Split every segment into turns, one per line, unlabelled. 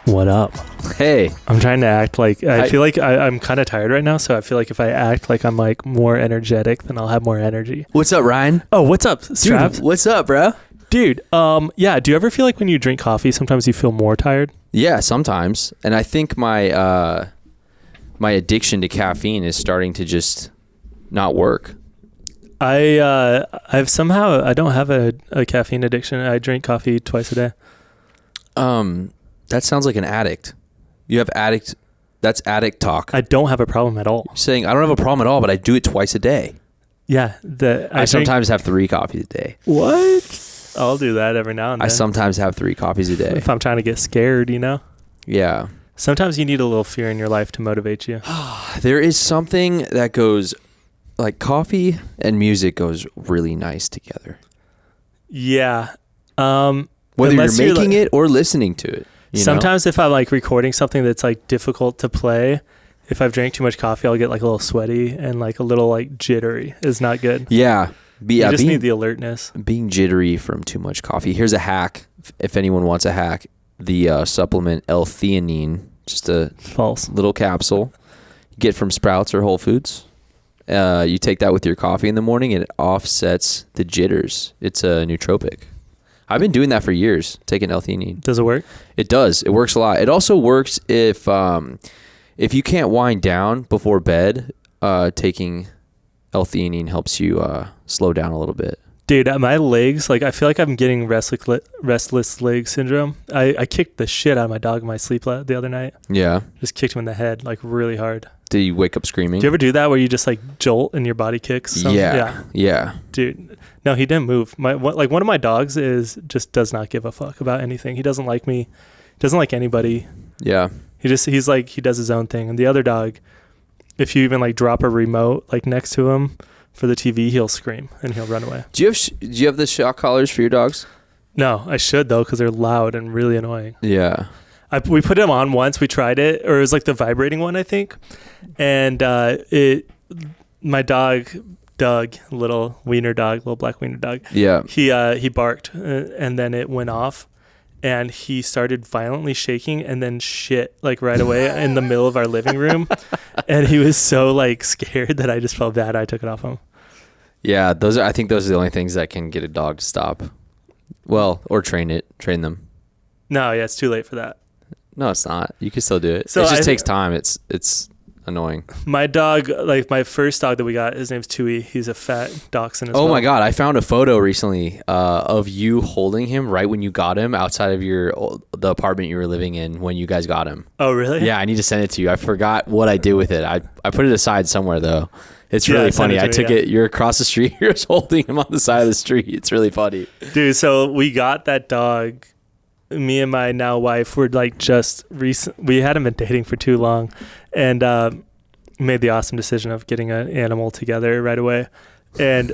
What up?
Hey.
I'm trying to act like I feel like I'm kind of tired right now, so I feel like if I act like I'm like more energetic, then I'll have more energy.
What's up, Ryan?
Oh, what's up, Strav?
Dude, what's up, bro?
Dude, yeah, do you ever feel like when you drink coffee, sometimes you feel more tired?
Yeah, sometimes. And I think my my addiction to caffeine is starting to just not work.
I don't have a caffeine addiction. I drink coffee twice a day.
That sounds like an addict. You have addict. That's addict talk.
I don't have a problem at all.
You're saying I don't have a problem at all, but I do it twice a day.
Yeah,
I sometimes have 3 coffees a day.
What? I'll do that every now and then.
I sometimes have 3 coffees a day.
If I'm trying to get scared, you know?
Yeah.
Sometimes you need a little fear in your life to motivate you.
There is something that goes, like coffee and music goes really nice together.
Yeah.
Whether you're making it or listening to it.
Sometimes if I'm like recording something that's like difficult to play, if I've drank too much coffee, I'll get like a little sweaty and like a little like jittery. Is not good.
Yeah.
You just need the alertness.
Being jittery from too much coffee. Here's a hack. If anyone wants a hack, the supplement L-theanine, just a
false
little capsule you get from Sprouts or Whole Foods. You take that with your coffee in the morning and it offsets the jitters. It's a nootropic. I've been doing that for years, taking L-theanine.
Does it work?
It does. It works a lot. It also works if you can't wind down before bed, taking L-theanine helps you slow down a little bit.
Dude, my legs, like I feel like I'm getting restless leg syndrome. I kicked the shit out of my dog in my sleep the other night.
Yeah.
Just kicked him in the head like really hard.
Did you wake up screaming?
Do you ever do that where you just like jolt and your body kicks?
Yeah.
Dude, no, he didn't move. One of my dogs just does not give a fuck about anything. He doesn't like me. Doesn't like anybody.
Yeah.
He's like, he does his own thing. And the other dog, if you even like drop a remote like next to him for the TV, he'll scream and he'll run away.
Do you have the shock collars for your dogs? No,
I should though, because they're loud and really annoying.
Yeah.
We put them on once. We tried it, or it was like the vibrating one, I think. And my dog, Doug, little wiener dog, little black wiener dog.
Yeah.
He barked, and then it went off, and he started violently shaking, and then shit like right away in the middle of our living room, and he was so like scared that I just felt bad. I took it off him.
Yeah, I think those are the only things that can get a dog to stop. Well, or train them.
No, yeah, it's too late for that.
No, it's not. You can still do it.
So
it just takes time. It's annoying.
My dog, like my first dog that we got, his name's Tui. He's a fat dachshund as well.
Oh my God. I found a photo recently of you holding him right when you got him outside of the apartment you were living in when you guys got him.
Oh, really?
Yeah, I need to send it to you. I forgot what I did with it. I put it aside somewhere though. It's really funny. I took it. You're across the street. You're just holding him on the side of the street. It's really funny.
Dude, so we got that dog. Me and my now wife were like we hadn't been dating for too long, and made the awesome decision of getting an animal together right away. And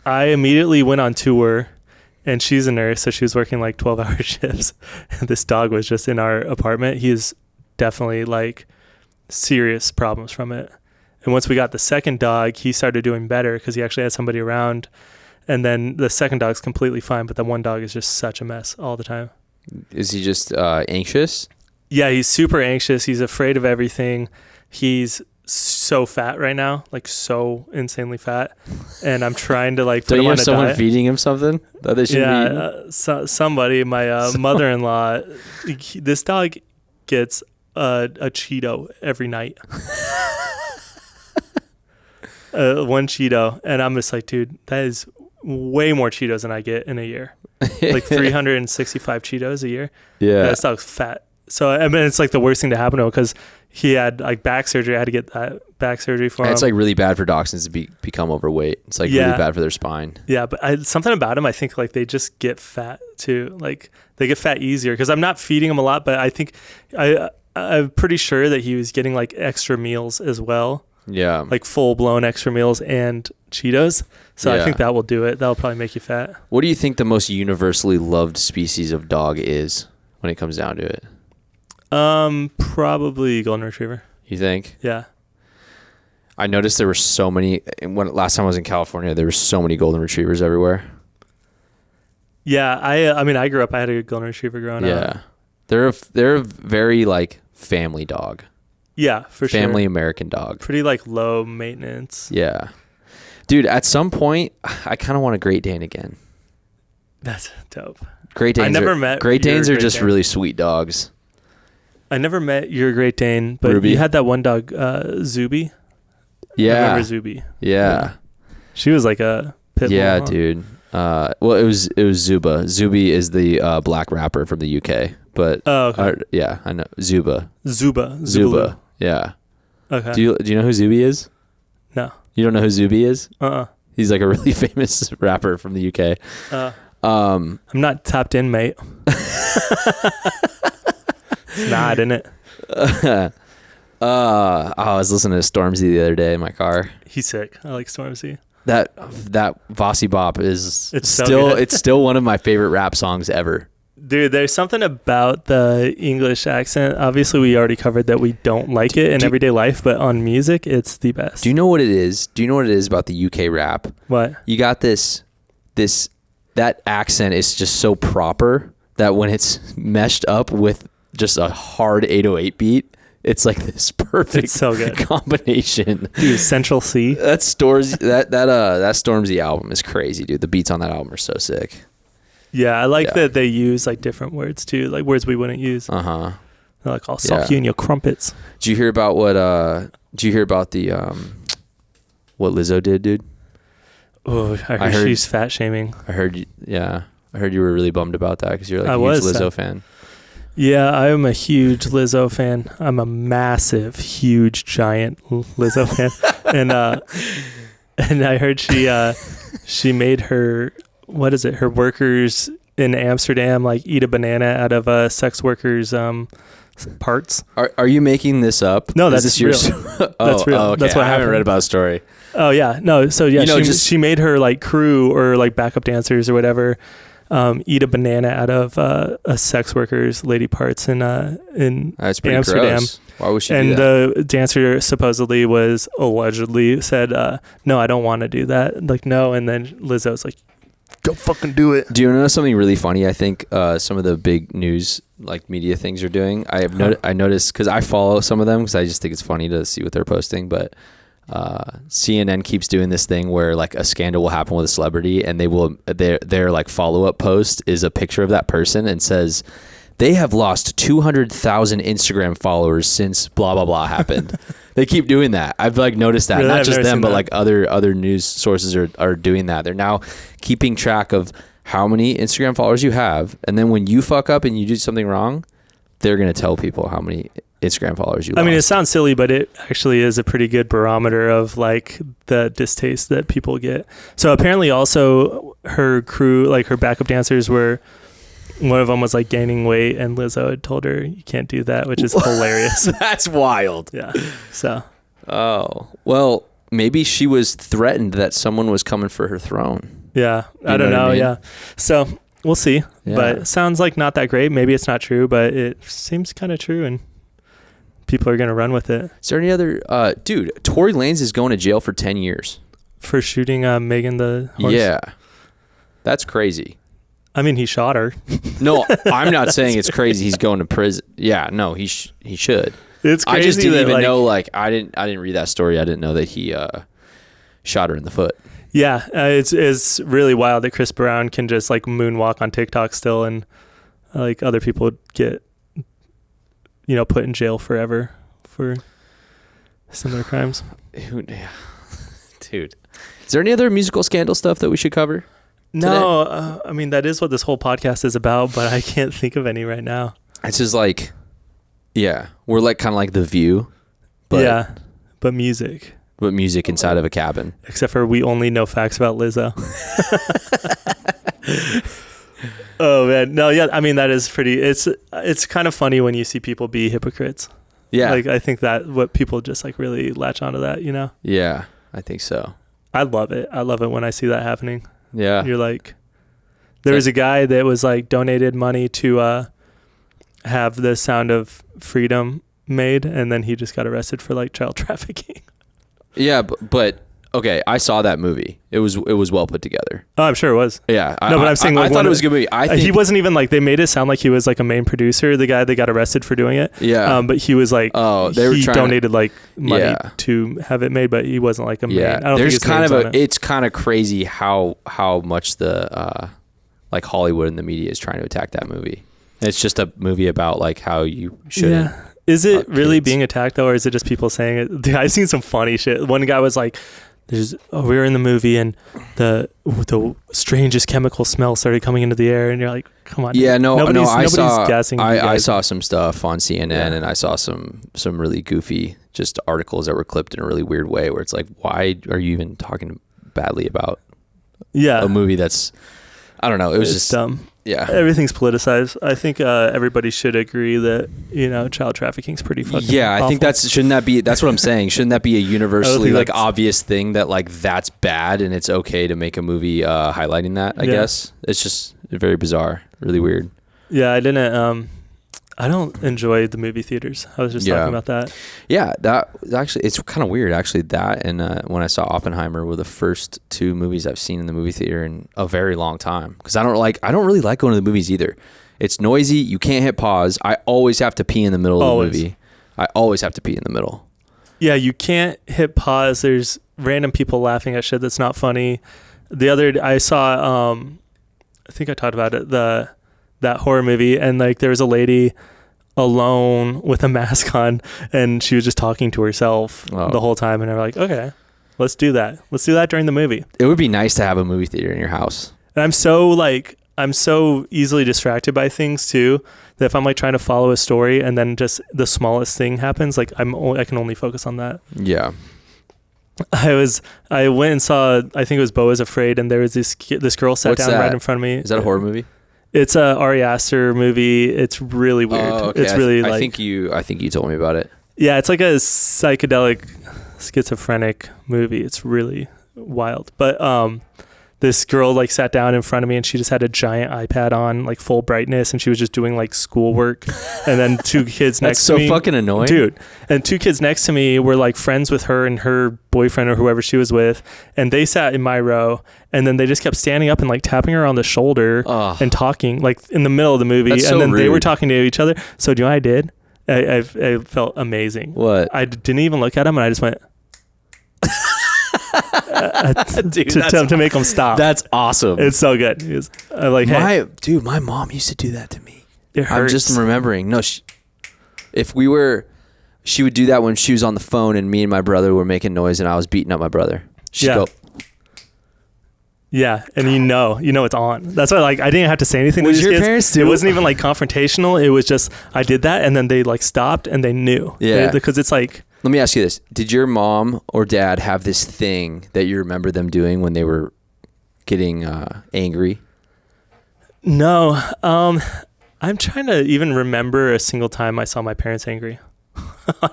I immediately went on tour, and she's a nurse, so she was working like 12-hour shifts. And this dog was just in our apartment. He is definitely like serious problems from it. And once we got the second dog, he started doing better because he actually had somebody around. And then the second dog's completely fine, but the one dog is just such a mess all the time.
Is he just anxious?
Yeah, he's super anxious. He's afraid of everything. He's so fat right now, like so insanely fat. And I'm trying to like put him on a diet.
Don't you have someone feeding him something that they should be eating?
Somebody, my mother-in-law, this dog gets a Cheeto every night. One Cheeto. And I'm just like, dude, that is way more Cheetos than I get in a year. Like 365 Cheetos a year.
Yeah.
That dog's fat. So, I mean, it's like the worst thing to happen to him because he had like back surgery. I had to get that back surgery for him.
It's like really bad for dachshunds to become overweight. It's like really bad for their spine.
Yeah, but something about him, I think like they just get fat too. Like they get fat easier because I'm not feeding him a lot, but I think I'm pretty sure that he was getting like extra meals as well.
Yeah.
Like full blown extra meals and Cheetos. So I think that will do it. That'll probably make you fat.
What do you think the most universally loved species of dog is when it comes down to it?
Probably golden retriever.
You think?
Yeah.
I noticed there were so many. Last time I was in California, there were so many golden retrievers everywhere.
Yeah, I mean, I grew up. I had a golden retriever growing up.
Yeah. They're a very like family dog.
Yeah, for sure.
Family American dog.
Pretty like low maintenance.
Yeah. Dude, at some point, I kind of want a Great Dane again.
That's dope.
Great Danes Great Danes are just really sweet dogs.
I never met your Great Dane, but
Ruby.
You had that one dog, Zuby.
Yeah.
I remember Zuby.
Yeah.
She was like a pit bull.
Yeah,
huh?
dude. Well, it was Zuba. Zuby is the black rapper from the UK, but
okay.
Yeah, I know Zuba.
Zuba.
Yeah.
Okay.
Do you know who Zuby is?
No.
You don't know who Zuby is?
Uh-uh.
He's like a really famous rapper from the UK.
I'm not tapped in, mate. It's not, isn't it?
I was listening to Stormzy the other day in my car.
He's sick. I like Stormzy.
That Vossi Bop is
It's so
still
good.
it's still one of my favorite rap songs ever.
Dude, there's something about the English accent. Obviously, we already covered that we don't like it in everyday life, but on music, it's the best.
Do you know what it is? Do you know what it is about the UK rap?
What?
You got that accent is just so proper that when it's meshed up with just a hard 808 beat, it's like this perfect
so good.
combination.
Dude, Central C.
That Stormzy album is crazy, dude. The beats on that album are so sick.
Yeah, I like that they use like different words too, like words we wouldn't use.
Uh-huh.
They're like, I'll suck you in your crumpets.
Did you hear about what Lizzo did, dude?
Oh, I heard she's fat shaming.
I heard you were really bummed about that because you're like
a
huge Lizzo fan.
Yeah, I'm a huge Lizzo fan. I'm a massive, huge, giant Lizzo fan. And I heard she made her workers in Amsterdam like eat a banana out of sex workers parts.
Are you making this up?
No, that's real. That's real.
Okay.
That's what
I haven't
happened.
read about a story.
Oh yeah, no. So yeah, she made her like crew or like backup dancers or whatever eat a banana out of a sex worker's lady parts in
That's pretty
Amsterdam.
Gross. Why would she do
And
that?
the dancer supposedly allegedly said, "No, I don't want to do that." Like no, and then Lizzo's like, "Go fucking do it."
Do you know something really funny? I think some of the big news like media things are doing. I noticed because I follow some of them because I just think it's funny to see what they're posting, but. CNN keeps doing this thing where like a scandal will happen with a celebrity and their like follow-up post is a picture of that person and says they have lost 200,000 Instagram followers since blah blah blah happened. They keep doing that. I've like noticed that.
Really?
Not
I've
just
never
them
seen
but
that.
like other news sources are doing that. They're now keeping track of how many Instagram followers you have, and then when you fuck up and you do something wrong, they're going to tell people how many Instagram followers you lost.
I mean, it sounds silly, but it actually is a pretty good barometer of like the distaste that people get. So apparently also her crew, like her backup dancers one of them was like gaining weight and Lizzo had told her you can't do that, which is hilarious.
That's wild.
Yeah. So.
Oh, well, maybe she was threatened that someone was coming for her throne.
Yeah. I
You
don't
know what
know.
I mean?
Yeah. So we'll see,
Yeah.
but it sounds like not that great. Maybe it's not true, but it seems kind of true and people are going to run with it.
Is there any other dude, Tory Lanez is going to jail for 10 years.
For shooting Megan the horse?
Yeah. That's crazy.
I mean, he shot her.
No, I'm not saying it's crazy he's going to prison. Yeah, no, he should.
It's crazy.
I just didn't
that,
even
like,
know I didn't read that story. I didn't know that he shot her in the foot.
Yeah, it's really wild that Chris Brown can just like moonwalk on TikTok still, and like other people get, put in jail forever for similar crimes.
Dude, is there any other musical scandal stuff that we should cover?
No, I mean that is what this whole podcast is about, but I can't think of any right now.
It's just like, yeah, we're like kind of like The View, but
but music.
But music inside of a cabin.
Except for we only know facts about Lizzo. Oh man, no, yeah. I mean that is pretty. It's kind of funny when you see people be hypocrites.
Yeah,
like I think that what people just like really latch onto that.
Yeah, I think so.
I love it. I love it when I see that happening.
Yeah,
you're like, there was a guy that was like donated money to have the Sound of Freedom made, and then he just got arrested for like child trafficking.
Yeah, but okay, I saw that movie. It was well put together.
Oh, I'm sure it was.
Yeah.
No, but I'm saying like
I thought it was a good movie. I think
he wasn't even like, they made it sound like he was like a main producer, the guy that got arrested for doing it.
Yeah.
But he was like, he donated like money
Yeah.
to have it made, but he wasn't like a main.
Yeah.
I don't
There's
think
kind of it's kind of crazy how much the like Hollywood and the media is trying to attack that movie. It's just a movie about like how you shouldn't.
Yeah. Is it really
kids.
being attacked though, or is it just people saying it? Dude, I've seen some funny shit. One guy was like, we were in the movie and the strangest chemical smell started coming into the air, and you're like, come on.
Yeah, nobody's
guessing.
I saw some stuff on CNN, and I saw some really goofy just articles that were clipped in a really weird way, where it's like, why are you even talking badly about a movie that's, I don't know. It was just
dumb.
Yeah.
Everything's politicized. I think everybody should agree that, child trafficking is pretty fucking
I think
awful.
that's what I'm saying. Shouldn't that be a universally like obvious thing that like that's bad and it's okay to make a movie highlighting that, I guess. It's just very bizarre, really weird.
Yeah, I don't enjoy the movie theaters. I was just talking about that.
Yeah, that actually, it's kind of weird actually. That and when I saw Oppenheimer were the first two movies I've seen in the movie theater in a very long time. Because I don't really like going to the movies either. It's noisy. You can't hit pause. I always have to pee in the middle of the movie. I always have to pee in the middle. Yeah,
you can't hit pause. There's random people laughing at shit that's not funny. I saw, I think I talked about it, that horror movie, and like there was a lady alone with a mask on, and she was just talking to herself the whole time, and I'm like, okay, let's do that during the movie.
It would be nice to have a movie theater in your house.
And I'm so easily distracted by things too, that if I'm like trying to follow a story and then just the smallest thing happens, like I can only focus on that.
Yeah.
I went and saw, I think it was Beau is Afraid, and there was this girl sat down right in front of me.
Is that a horror movie?
It's a Ari Aster movie. It's really weird.
Okay.
It's really
I think you told me about it.
Yeah, it's like a psychedelic schizophrenic movie. It's really wild. But this girl like sat down in front of me, and she just had a giant iPad on, like full brightness, and she was just doing like schoolwork. And then two kids next to me.
That's so fucking annoying.
Dude. And two kids next to me were like friends with her and her boyfriend or whoever she was with, and they sat in my row, and then they just kept standing up and like tapping her on the shoulder and talking like in the middle of the movie.
That's
and
so
then
rude.
They were talking to each other. So do you know what I did? I felt amazing.
What?
I didn't even look at him, and I just went to make them stop.
That's awesome.
It's so good. Like, hey,
my mom used to do that to me.
It hurts.
I'm just remembering. No, she would do that when she was on the phone and me and my brother were making noise and I was beating up my brother. She'd go.
Yeah, and you know it's on. That's why, like, I didn't have to say anything.
Was your parents do?
It wasn't even like confrontational. It was just I did that, and then they like stopped and they knew.
Yeah,
because it's like.
Let me ask you this: did your mom or dad have this thing that you remember them doing when they were getting angry?
No, I'm trying to even remember a single time I saw my parents angry.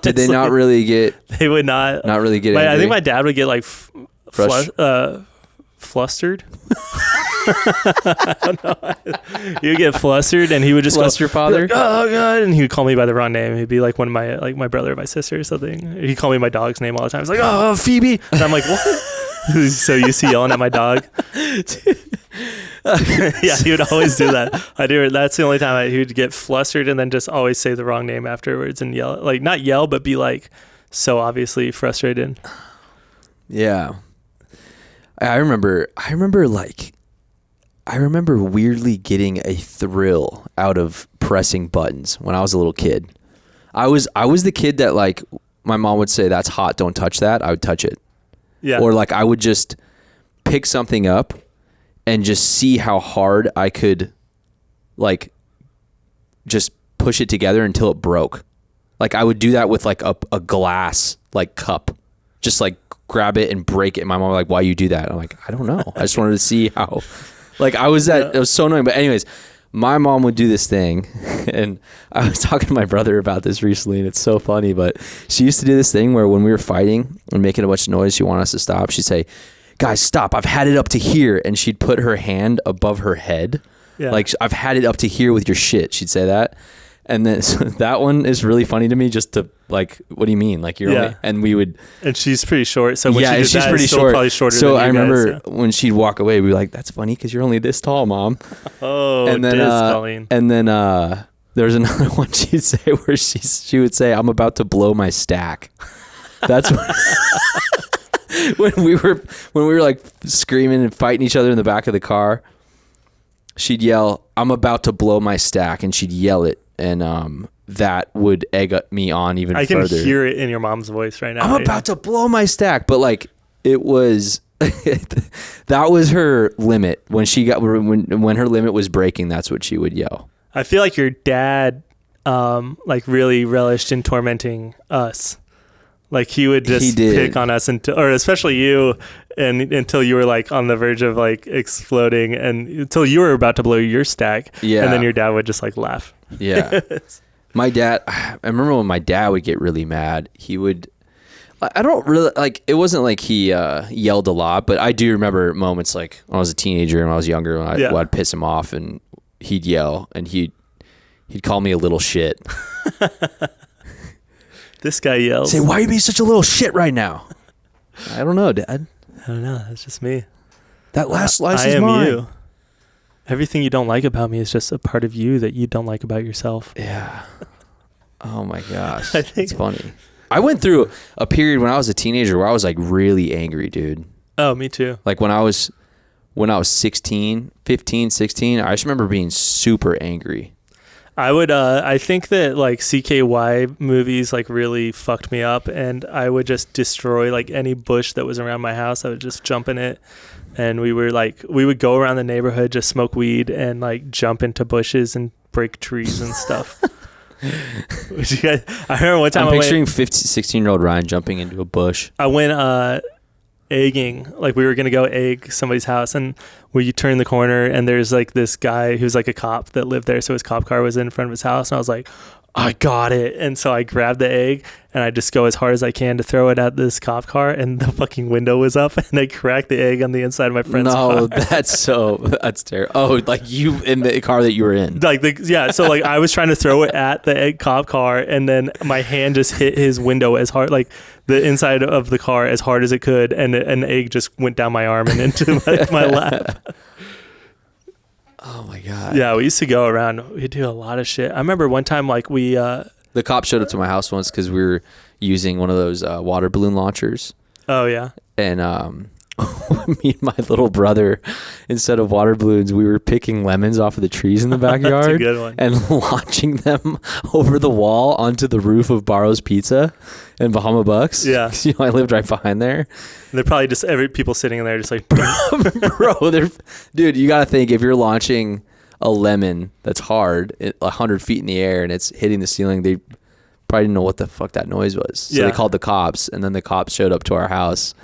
Did they not really get?
They would not
really get angry.
I think my dad would get like flustered. I don't know. He would get flustered, and he would just
Fluster your father.
Like, oh god! And he would call me by the wrong name. He'd be like one of my my brother or my sister or something. He'd call me my dog's name all the time. He's like, oh, Phoebe, and I'm like, what? So used to yelling at my dog. Yeah, he would always do that. That's the only time he would get flustered, and then just always say the wrong name afterwards and yell, like not yell, but be like so obviously frustrated.
Yeah, I remember weirdly getting a thrill out of pressing buttons when I was a little kid. I was the kid that like my mom would say, "That's hot, don't touch that." I would touch it.
Yeah.
Or like I would just pick something up and just see how hard I could like just push it together until it broke. Like I would do that with like a glass like cup. Just like grab it and break it. And my mom was like, "Why you do that?" I'm like, "I don't know. I just wanted to see how." Like it was so annoying. But anyways, my mom would do this thing, and I was talking to my brother about this recently, and it's so funny, but she used to do this thing where when we were fighting and making a bunch of noise, she wanted us to stop. She'd say, "Guys, stop. I've had it up to here." And she'd put her hand above her head. Yeah. Like, "I've had it up to here with your shit." She'd say that. And then so that one is really funny to me. Just to like, what do you mean? Like you're only, and we would.
And she's pretty short. So when
yeah,
she did
she's
that,
pretty
it's still
short.
probably shorter
So
than you
I remember
guys,
when she'd walk away, we'd be like, "That's funny because you're only this tall, Mom."
Oh,
and then
Colleen.
and then there's another one she'd say where she would say, "I'm about to blow my stack." That's when we were like screaming and fighting each other in the back of the car. She'd yell, "I'm about to blow my stack," and she'd yell it, and that would egg me on even further.
I can hear it in your mom's voice right now.
I'm about to blow my stack, but like it was that was her limit when her limit was breaking. That's what she would yell.
I feel like your dad like really relished in tormenting us. Like he would just pick on us or especially you, and until you were like on the verge of like exploding, and until you were about to blow your stack.
Yeah.
And then your dad would just like laugh.
Yeah. My dad, I remember when my dad would get really mad, he would, I don't really, like, it wasn't like he yelled a lot, but I do remember moments like when I was a teenager and when I was younger, when I'd piss him off and he'd yell and he'd call me a little shit.
This guy yells.
Say, why are you being such a little shit right now? I don't know, Dad.
I don't know. That's just me.
That last slice
I
is
am
mine.
you. Everything you don't like about me is just a part of you that you don't like about yourself.
Yeah. Oh my gosh.
I think
it's funny. I went through a period when I was a teenager where I was like really angry, dude.
Oh, me too.
Like when I was 15, 16, I just remember being super angry.
I would, I think that like CKY movies like really fucked me up, and I would just destroy like any bush that was around my house. I would just jump in it, and we would go around the neighborhood, just smoke weed and like jump into bushes and break trees and stuff. I remember one time
I'm picturing 16-year-old Ryan jumping into a bush.
I went egging, like we were gonna go egg somebody's house, and we turned the corner and there's like this guy who's like a cop that lived there, so his cop car was in front of his house, and I was like, I got it. And so I grabbed the egg and I just go as hard as I can to throw it at this cop car, and the fucking window was up and I cracked the egg on the inside of my friend's car.
No, that's terrible. Oh, like you in the car that you were in.
So like I was trying to throw it at the egg cop car, and then my hand just hit his window as hard, like the inside of the car as hard as it could, and an egg just went down my arm and into my lap.
Oh my God.
Yeah, we used to go around. We do a lot of shit. I remember one time like we
the cop showed up to my house once because we were using one of those water balloon launchers.
Oh yeah.
And me and my little brother, instead of water balloons, we were picking lemons off of the trees in the backyard.
That's a good one.
And launching them over the wall onto the roof of Barrow's Pizza in Bahama Bucks.
Yeah.
You know, I lived right behind there.
They're probably just people sitting in there just like
Bro, dude, you got to think, if you're launching a lemon that's hard 100 feet in the air and it's hitting the ceiling, they probably didn't know what the fuck that noise was. So they called the cops, and then the cops showed up to our house,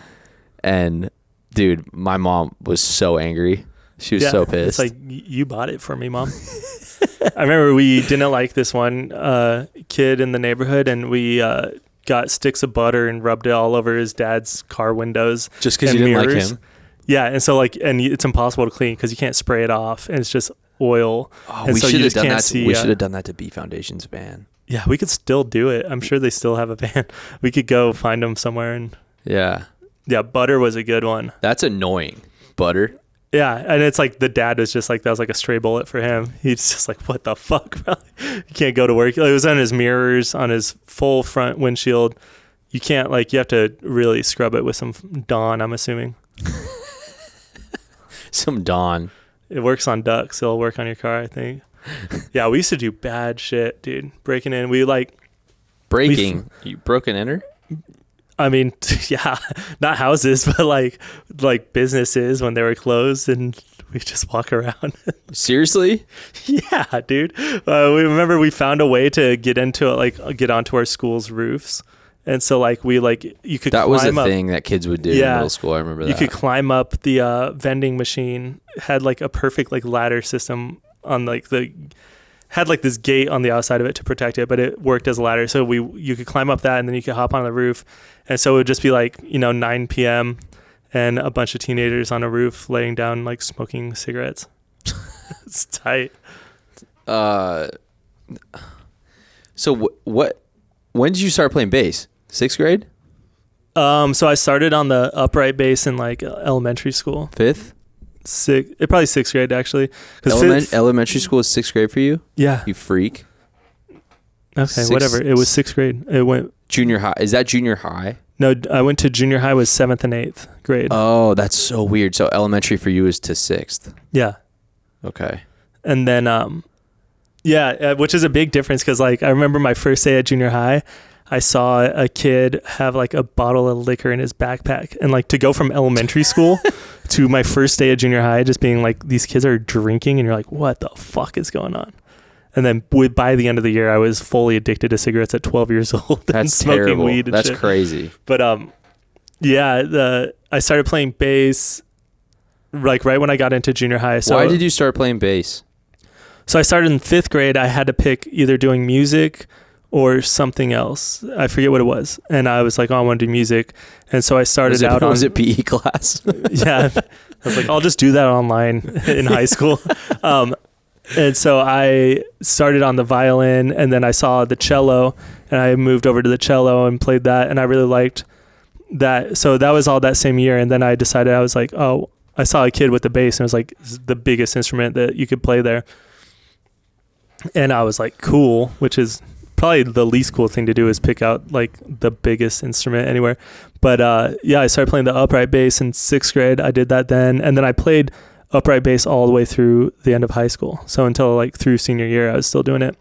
and dude, my mom was so angry. She was so pissed.
It's like, you bought it for me, Mom. I remember we didn't like this one kid in the neighborhood, and we got sticks of butter and rubbed it all over his dad's car windows.
Just because you didn't like him?
Yeah, and so like, and it's impossible to clean because you can't spray it off, and it's just oil.
Oh,
and
we
so
should
you
have
just
done
can't
that.
see,
We should have done that to B Foundation's van.
Yeah, we could still do it. I'm sure they still have a van. We could go find them somewhere. And
yeah,
butter was a good one.
That's annoying. Butter.
Yeah, and it's like the dad was just like, that was like a stray bullet for him. He's just like, what the fuck, bro? You can't go to work. It was on his mirrors, on his full front windshield. You can't, like, you have to really scrub it with some Dawn, I'm assuming.
Some Dawn.
It works on ducks. It'll work on your car, I think. Yeah, we used to do bad shit, dude. Breaking in. We like...
Breaking? You broke and enter?
I mean, yeah, not houses, but like businesses when they were closed, and we just walk around.
Seriously?
Yeah, dude. We found a way to get into it, like get onto our school's roofs. And so like you could
that
climb
was a
up.
thing that kids would do in middle school. I remember that.
You could climb up the vending machine. Had like a perfect like ladder system on like had like this gate on the outside of it to protect it, but it worked as a ladder. So you could climb up that, and then you could hop on the roof. And so it would just be like, 9 p.m. and a bunch of teenagers on a roof laying down, like smoking cigarettes. It's tight.
So when did you start playing bass? 6th grade?
So I started on the upright bass in like elementary school.
5th?
Probably 6th grade actually.
Elementary school is 6th grade for you?
Yeah.
You freak.
Okay, whatever. It was 6th grade. It went
junior high. Is that junior high?
No, I went to junior high was 7th and 8th grade.
Oh, that's so weird. So elementary for you is to 6th.
Yeah.
Okay.
And then, which is a big difference because like I remember my first day at junior high, I saw a kid have like a bottle of liquor in his backpack, and like to go from elementary school to my first day at junior high, just being like, these kids are drinking, and you're like, what the fuck is going on? And then by the end of the year, I was fully addicted to cigarettes at 12 years old.
That's
and smoking
terrible.
Weed and
That's
shit.
crazy.
But I started playing bass like right when I got into junior high. So
why did you start playing bass?
So I started in 5th grade. I had to pick either doing music or something else. I forget what it was. And I was like, I want to do music. And so I started
Was it PE class?
Yeah. I was like, I'll just do that online in high school. And so I started on the violin, and then I saw the cello, and I moved over to the cello and played that. And I really liked that. So that was all that same year. And then I decided, I was like, oh, I saw a kid with the bass, and it was like the biggest instrument that you could play there. And I was like, cool, which is probably the least cool thing to do is pick out like the biggest instrument anywhere. But I started playing the upright bass in 6th grade. I did that then. And then I played upright bass all the way through the end of high school. So until like through senior year, I was still doing it.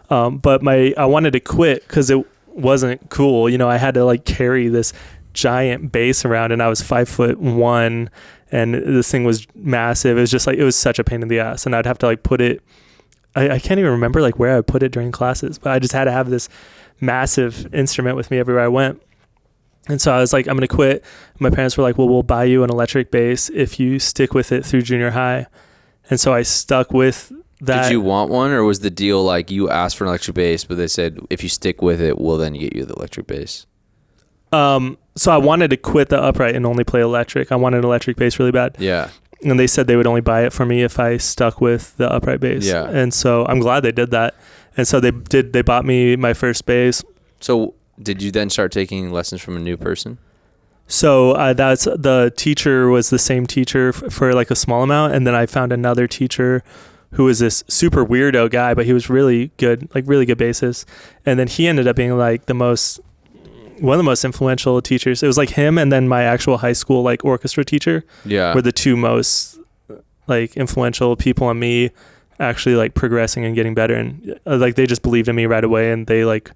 But I wanted to quit because it wasn't cool. You know, I had to like carry this giant bass around, and I was 5'1", and this thing was massive. It was just like, it was such a pain in the ass. And I'd have to like put it, I can't even remember like where I would put it during classes, but I just had to have this massive instrument with me everywhere I went. And so I was like, I'm going to quit. My parents were like, well, we'll buy you an electric bass if you stick with it through junior high. And so I stuck with that.
Did you want one, or was the deal like you asked for an electric bass, but they said, if you stick with it, we'll then get you the electric bass?
So I wanted to quit the upright and only play electric. I wanted an electric bass really bad.
Yeah.
And they said they would only buy it for me if I stuck with the upright bass.
Yeah.
And so I'm glad they did that. And so they bought me my first bass.
So did you then start taking lessons from a new person?
So that's the teacher was the same teacher for like a small amount. And then I found another teacher who was this super weirdo guy, but he was really good, like really good bassist. And then he ended up being like one of the most influential teachers. It was like him and then my actual high school like orchestra teacher were the two most like influential people on me actually like progressing and getting better. And like they just believed in me right away. And they like,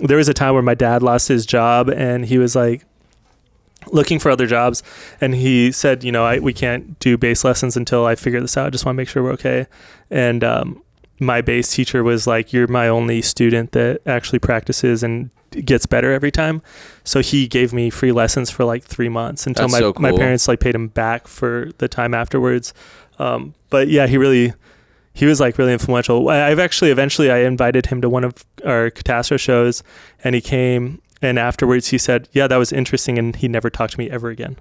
there was a time where my dad lost his job and he was like looking for other jobs, and he said, you know, we can't do bass lessons until I figure this out. I just want to make sure we're okay. And my bass teacher was like, you're my only student that actually practices and gets better every time. So he gave me free lessons for like 3 months until my parents like paid him back for the time afterwards. But yeah, he was like really influential. Eventually I invited him to one of our Catastrophe shows, and he came, and afterwards he said, yeah, that was interesting. And he never talked to me ever again.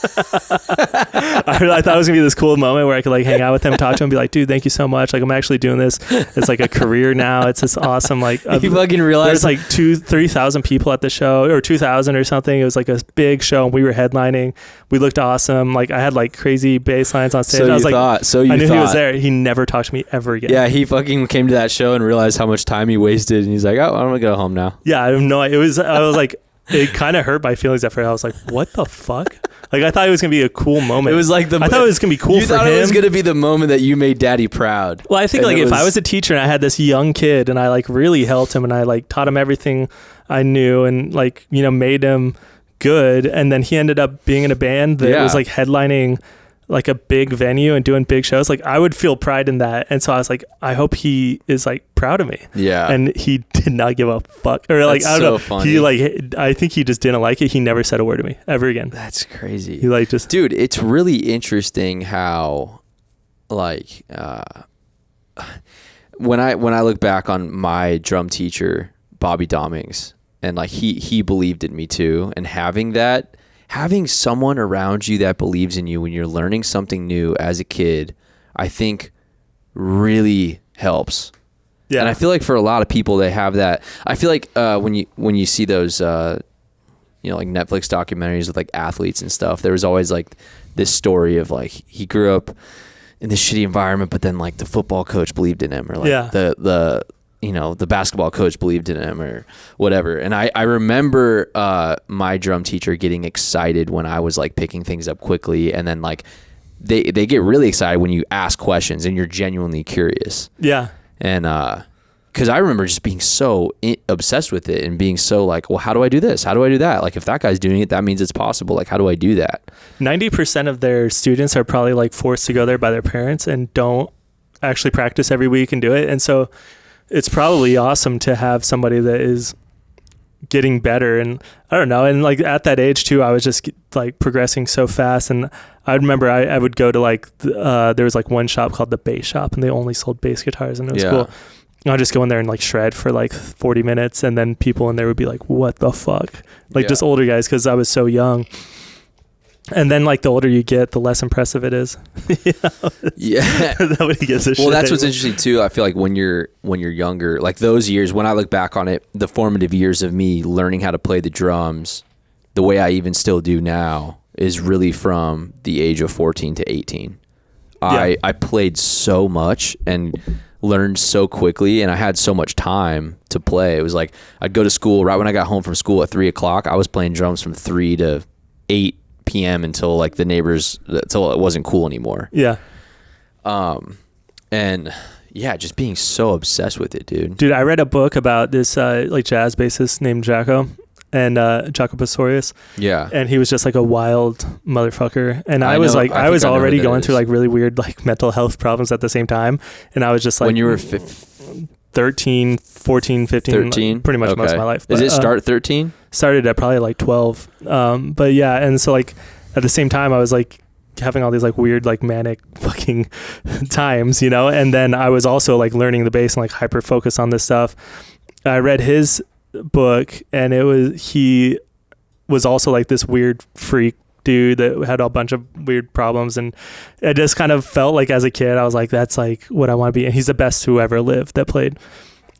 I thought it was gonna be this cool moment where I could like hang out with him, talk to him, be like, dude, thank you so much. Like I'm actually doing this. It's like a career now. It's this awesome. Like
you fucking realized
there's like 3,000 people at the show, or 2,000 or something. It was like a big show, and we were headlining. We looked awesome. Like I had like crazy bass lines on stage. I was like, I knew he was there. He never talked to me ever again.
Yeah, he fucking came to that show and realized how much time he wasted, and he's like, oh, I'm gonna go home now.
Yeah, I have no idea. I was like, it kind of hurt my feelings at first. I was like, what the fuck? Like I thought it was gonna be a cool moment.
It was like
I thought it was gonna be cool for him.
You thought it was gonna be the moment that you made daddy proud.
Well, I think like if I was a teacher and I had this young kid and I like really helped him and I like taught him everything I knew and like, you know, made him good, and then he ended up being in a band that was like headlining like a big venue and doing big shows, like I would feel pride in that. And so I was like, I hope he is like proud of me. Yeah. And he did not give a fuck, or like, I don't know. Funny. He like, I think he just didn't like it. He never said a word to me ever again.
That's crazy.
He like just,
dude, it's really interesting how like, when I look back on my drum teacher, Bobby Dommings, and like he believed in me too. And having someone around you that believes in you when you're learning something new as a kid, I think really helps. And I feel like for a lot of people, they have that. I feel like when you see those, like Netflix documentaries with like athletes and stuff, there was always like this story of like he grew up in this shitty environment, but then like the football coach believed in him, or like the basketball coach believed in him, or whatever. And I remember my drum teacher getting excited when I was like picking things up quickly, and then like they get really excited when you ask questions and you're genuinely curious.
Yeah.
And because I remember just being so obsessed with it and being so like, well, how do I do this? How do I do that? Like, if that guy's doing it, that means it's possible. Like, how do I do that?
90% of their students are probably like forced to go there by their parents and don't actually practice every week and do it. And so it's probably awesome to have somebody that is getting better. And I don't know. And like at that age too, I was just like progressing so fast. And I remember I would go to like, there was like one shop called the Bass Shop, and they only sold bass guitars, and it was cool. I'll just go in there and like shred for like 40 minutes, and then people in there would be like, what the fuck? Like just older guys, because I was so young. And then like the older you get, the less impressive it is.
Yeah.
Nobody gives a shit.
Well, that's what's interesting too. I feel like when you're younger, like those years, when I look back on it, the formative years of me learning how to play the drums, the way I even still do now, is really from the age of 14 to 18. I played so much and learned so quickly, and I had so much time to play. It was like I'd go to school right when I got home from school at 3:00. I was playing drums from 3 to 8 p.m. until like the neighbors, until it wasn't cool anymore.
Yeah.
And yeah, just being so obsessed with it, dude.
Dude, I read a book about this like jazz bassist named Jaco, and Jaco Pastorius.
Yeah.
And he was just like a wild motherfucker. And I was already going through like really weird like mental health problems at the same time. And I was just like,
when you were
13, 14, 15,
13?
Like, pretty much most of my life.
Does it start 13?
Started at probably like 12. But yeah. And so like at the same time, I was like having all these like weird, like manic fucking times, you know? And then I was also like learning the bass and like hyper focus on this stuff. I read his book, and he was also like this weird freak dude that had a bunch of weird problems, and it just kind of felt like as a kid I was like, that's like what I want to be. And he's the best who ever lived that played.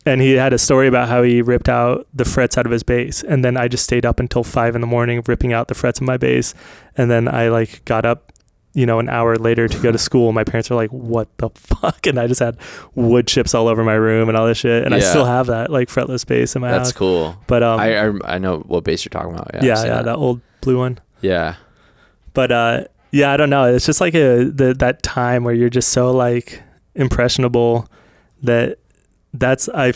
And he had a story about how he ripped out the frets out of his bass, and then I just stayed up until 5 a.m. ripping out the frets of my bass, and then I like got up, you know, an hour later to go to school. My parents are like, what the fuck? And I just had wood chips all over my room and all this shit. And I still have that like fretless bass in my house.
That's cool.
But
I know what bass you're talking about.
Yeah, that old blue one.
Yeah.
But I don't know. It's just like that time where you're just so like impressionable I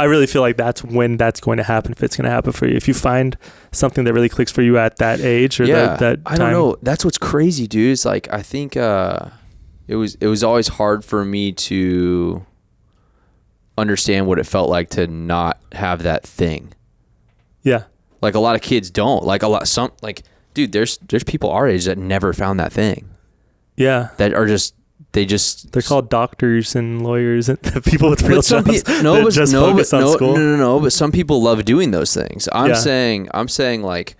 really feel like that's when that's going to happen, if it's going to happen for you. If you find something that really clicks for you at that age or that time.
I don't know. That's what's crazy, dude. It's like, I think it was always hard for me to understand what it felt like to not have that thing.
Yeah.
Like a lot of kids don't. Dude, there's people our age that never found that thing.
Yeah.
That are they're called
doctors and lawyers and people with real jobs.
But some people love doing those things. I'm saying like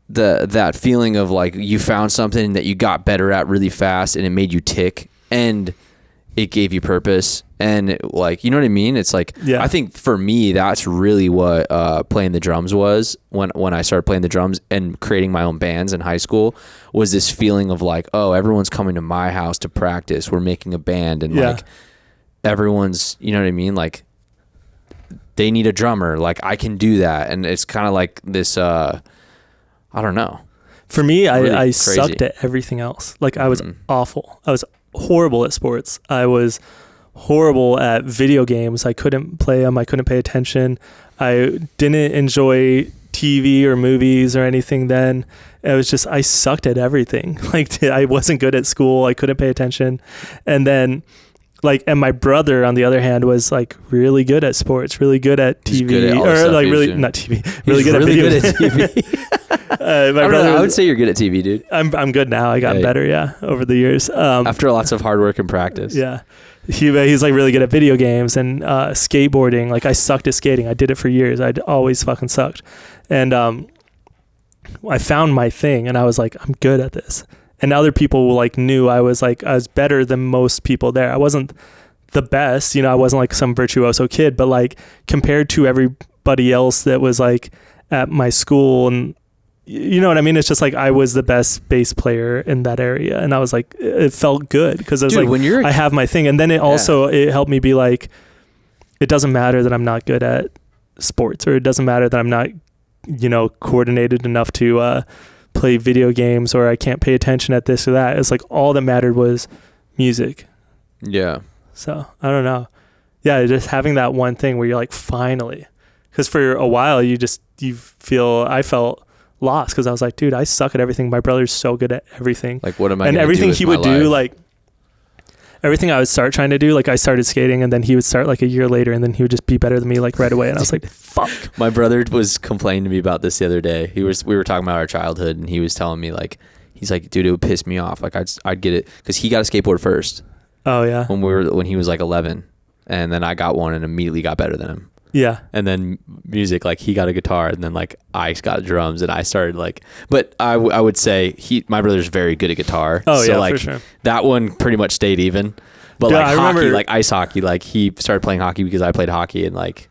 that feeling of like you found something that you got better at really fast, and it made you tick, and it gave you purpose, and like, you know what I mean? It's like, I think for me, that's really what playing the drums was when I started playing the drums and creating my own bands in high school, was this feeling of like, oh, everyone's coming to my house to practice. We're making a band, and like everyone's, you know what I mean? Like they need a drummer. Like I can do that. And it's kind of like this, I don't know.
For me, really I sucked at everything else. Like I was awful. I was horrible at sports. I was horrible at video games. I couldn't play them. I couldn't pay attention. I didn't enjoy TV or movies or anything then. It was just, I sucked at everything. Like I wasn't good at school. I couldn't pay attention. And then and my brother on the other hand was like really good at sports, really good at TV,
good at
or like really doing. Not TV, really good
really
at video.
Good at TV. My brother, I would say you're good at TV, dude.
I'm good now. I got better, over the years.
After lots of hard work and practice.
Yeah. He's like really good at video games and skateboarding. Like I sucked at skating. I did it for years. I'd always fucking sucked. And I found my thing, and I was like, I'm good at this. And other people like knew I was better than most people there. I wasn't the best. You know, I wasn't like some virtuoso kid, but like compared to everybody else that was like at my school, and you know what I mean? It's just like I was the best bass player in that area, and I was like, it felt good because I was like, I have my thing. And then it also it helped me be like, it doesn't matter that I'm not good at sports, or it doesn't matter that I'm not, you know, coordinated enough to play video games, or I can't pay attention at this or that. It's like all that mattered was music.
Yeah.
So I don't know. Yeah, just having that one thing where you're like, finally, because for a while I felt lost because I was like, dude, I suck at everything. My brother's so good at everything.
Like, what am I?
And everything he would do, like everything I would start trying to do, like I started skating, and then he would start like a year later, and then he would just be better than me like right away. And I was like, fuck.
My brother was complaining to me about this the other day. We were talking about our childhood, and he was telling me like, he's like, dude, it would piss me off. Like I'd get it because he got a skateboard first. Oh yeah. When he was like 11, and then I got one and immediately got better than him.
Yeah.
And then music, like he got a guitar, and then like I got drums, and I started like, but I would say my brother's very good at guitar.
Oh so yeah,
like,
for sure.
That one pretty much stayed even. But
yeah,
like
I
hockey,
remember,
like ice hockey, like he started playing hockey because I played hockey, and like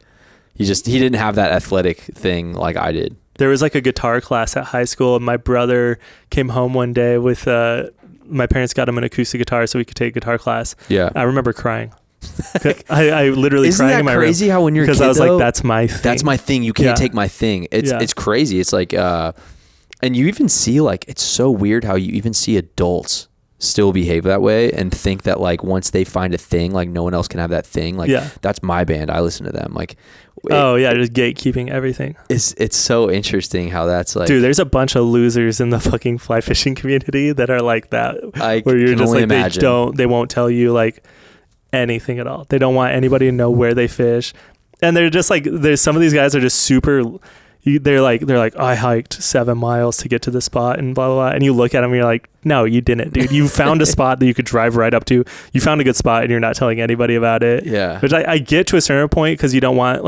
he didn't have that athletic thing like I did.
There was like a guitar class at high school, and my brother came home one day with my parents got him an acoustic guitar so we could take guitar class. Yeah. I remember crying. I literally
Isn't
crying in my room.
Isn't that crazy how when you're a kid,
because I was
though,
like, that's my thing.
That's my thing. You can't take my thing. It's crazy. It's like, and you even see like, it's so weird how you even see adults still behave that way and think that like once they find a thing, like no one else can have that thing. Like that's my band. I listen to them. Like,
just gatekeeping everything.
It's so interesting how that's like,
dude, there's a bunch of losers in the fucking fly fishing community that are like that, where you're just like, they won't tell you like anything at all. They don't want anybody to know where they fish, and they're just like, there's some of these guys are just super. They're like, I hiked 7 miles to get to the spot and blah, blah, blah. And you look at them and you're like, no, you didn't, dude. You found a spot that you could drive right up to. You found a good spot and you're not telling anybody about it. Yeah. Which I get to a certain point, because you don't want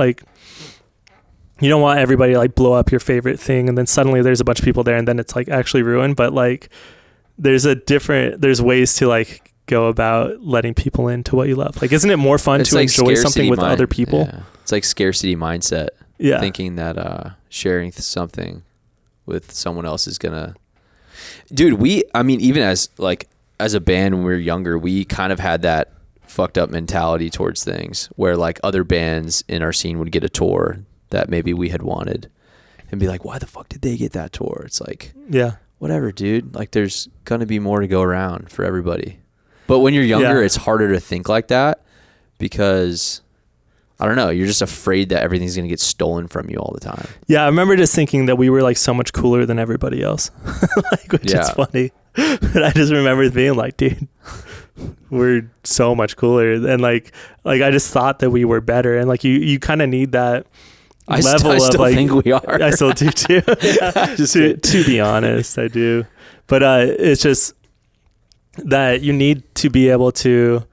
everybody to like blow up your favorite thing, and then suddenly there's a bunch of people there and then it's like actually ruined. But like there's ways to like go about letting people into what you love. Like, isn't it more fun to enjoy something with other people?
Yeah. It's like scarcity mindset. Yeah. Thinking that sharing something with someone else is gonna, dude. Even as a band when we were younger, we kind of had that fucked up mentality towards things where like other bands in our scene would get a tour that maybe we had wanted and be like, why the fuck did they get that tour? It's like, yeah, whatever, dude. Like there's gonna be more to go around for everybody. But when you're younger, it's harder to think like that because I don't know, you're just afraid that everything's going to get stolen from you all the time. Yeah, I remember just thinking that we were like so much cooler than everybody else, which is funny. But I just remember being like, dude, we're so much cooler. And like I just thought that we were better. And like you kind of need that level of like, I think we are. I still do too. To be honest, I do. But it's just that you need to be able to,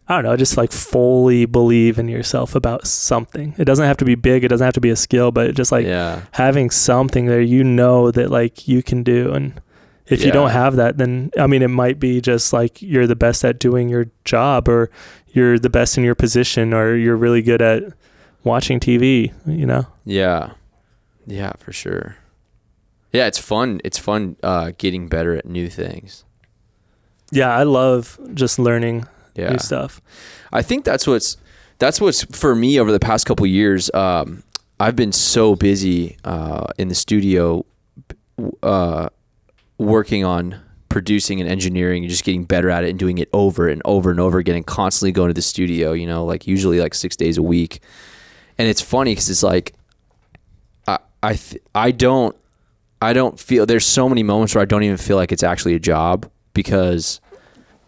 I don't know, just like fully believe in yourself about something. It doesn't have to be big. It doesn't have to be a skill, but just like having something there, you know, that like you can do. And if you don't have that, then, I mean, it might be just like you're the best at doing your job, or you're the best in your position, or you're really good at watching TV, you know? Yeah. Yeah, for sure. Yeah. It's fun. It's fun getting better at new things. Yeah. I love just learning new stuff. I think that's what's for me over the past couple of years. I've been so busy in the studio working on producing and engineering and just getting better at it and doing it over and over and over again and constantly going to the studio, you know, like usually like 6 days a week. And it's funny because it's like I don't feel, there's so many moments where I don't even feel like it's actually a job, because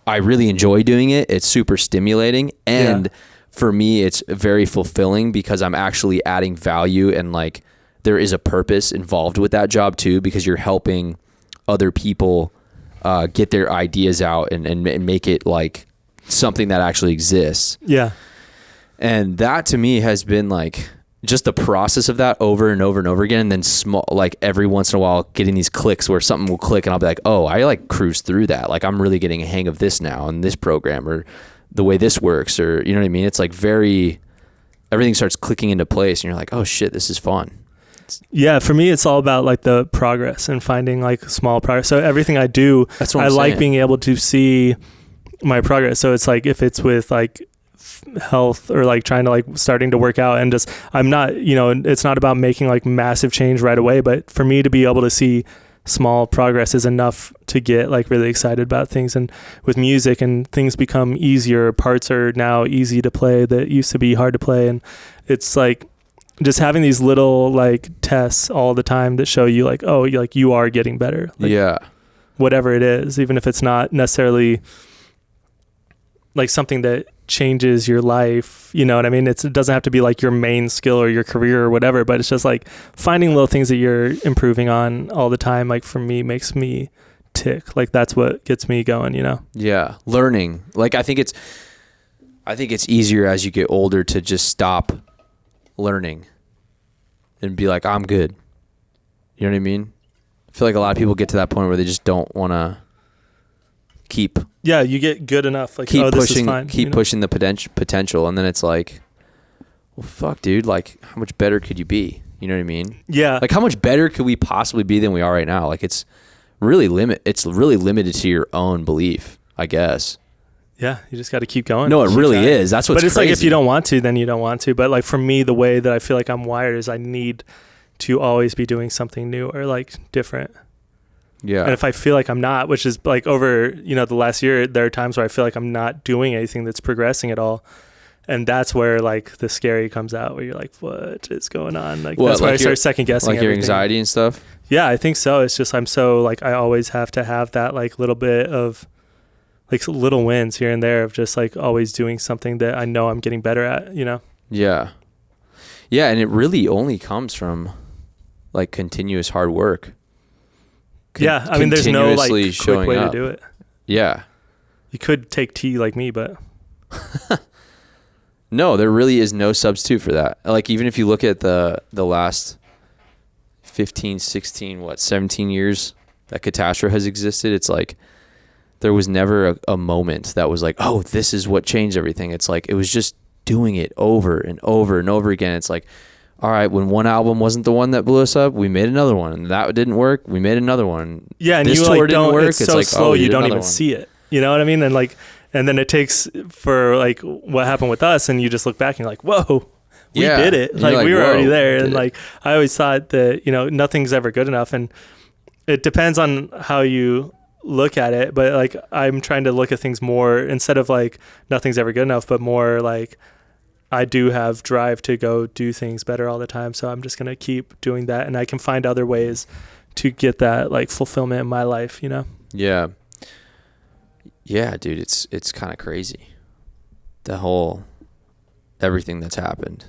I really enjoy doing it. It's super stimulating. And for me, it's very fulfilling because I'm actually adding value, and like there is a purpose involved with that job too, because you're helping other people get their ideas out and make it like something that actually exists. Yeah. And that to me has been like just the process of that over and over and over again. And then small, like every once in a while getting these clicks where something will click and I'll be like, oh, I like cruise through that. Like I'm really getting a hang of this now in this program, or the way this works, or you know what I mean? It's like everything starts clicking into place and you're like, oh shit, this is fun.
Yeah, for me, it's all about like the progress and finding like small progress. So everything I do,
That's what
I
I'm
like
saying.
being able to see my progress. So it's like if it's with like health or like trying to like starting to work out and just, I'm not, it's not about making like massive change right away, but for me to be able to see small progress is enough to get like really excited about things. And with music, and things become easier, parts are now easy to play that used to be hard to play. And it's like just having these little like tests all the time that show you like, oh, like you are getting better. Like,
yeah.
whatever it is, even if it's not necessarily like something that changes your life, you know what I mean? It doesn't have to be like your main skill or your career or whatever, but it's just like finding little things that you're improving on all the time. Like for me, makes me tick. Like that's what gets me going,
Yeah. Learning. Like I think it's easier as you get older to just stop learning and be like, I'm good. You know what I mean? I feel like a lot of people get to that point where they just don't want to keep
you get good enough. Like,
keep
oh,
pushing,
this is fine.
keep pushing the potential. And then it's like, well, fuck dude. Like how much better could you be? You know what I mean?
Yeah.
Like how much better could we possibly be than we are right now? Like it's really limited to your own belief, I guess.
Yeah, you just got to keep going.
No, it really is. That's what's
But it's
crazy.
like if you don't want to, then you don't want to. But like for me, the way that I feel like I'm wired is I need to always be doing something new or like different.
Yeah.
And if I feel like I'm not, which is like over, the last year, there are times where I feel like I'm not doing anything that's progressing at all. And that's where like the scary comes out, where you're like, what is going on? Like that's where I start second guessing
like your
everything.
anxiety and stuff.
Yeah, I think so. It's just I'm so like I always have to have that like little bit of like little wins here and there of just like always doing something that I know I'm getting better at,
Yeah. Yeah, and it really only comes from like continuous hard work.
Yeah, I mean there's no like
continuously
quick
showing
way
up.
to do it.
Yeah.
You could take tea like me, but
No, there really is no substitute for that. Like even if you look at the last 15, 16, 17 years that Catastrophe has existed, it's like there was never a moment that was like, oh, this is what changed everything. It's like it was just doing it over and over and over again. It's like, all right, when one album wasn't the one that blew us up, we made another one. And that didn't work, we made another one.
Yeah, and
this
you
tour
like
didn't
don't.
work.
It's so
like,
slow,
oh,
you don't
another
even
one.
see it. You know what I mean? And like, and then it takes for like what happened with us, and you just look back and you're like, whoa, we
Yeah.
did it.
And you're
Like we were
whoa,
already there.
did
And
it.
like I always thought that nothing's ever good enough, and it depends on how you look at it. But like I'm trying to look at things more instead of like nothing's ever good enough, but more like I do have drive to go do things better all the time. So I'm just gonna keep doing that, and I can find other ways to get that like fulfillment in my life.
Yeah. Yeah, dude, it's kind of crazy. Everything that's happened.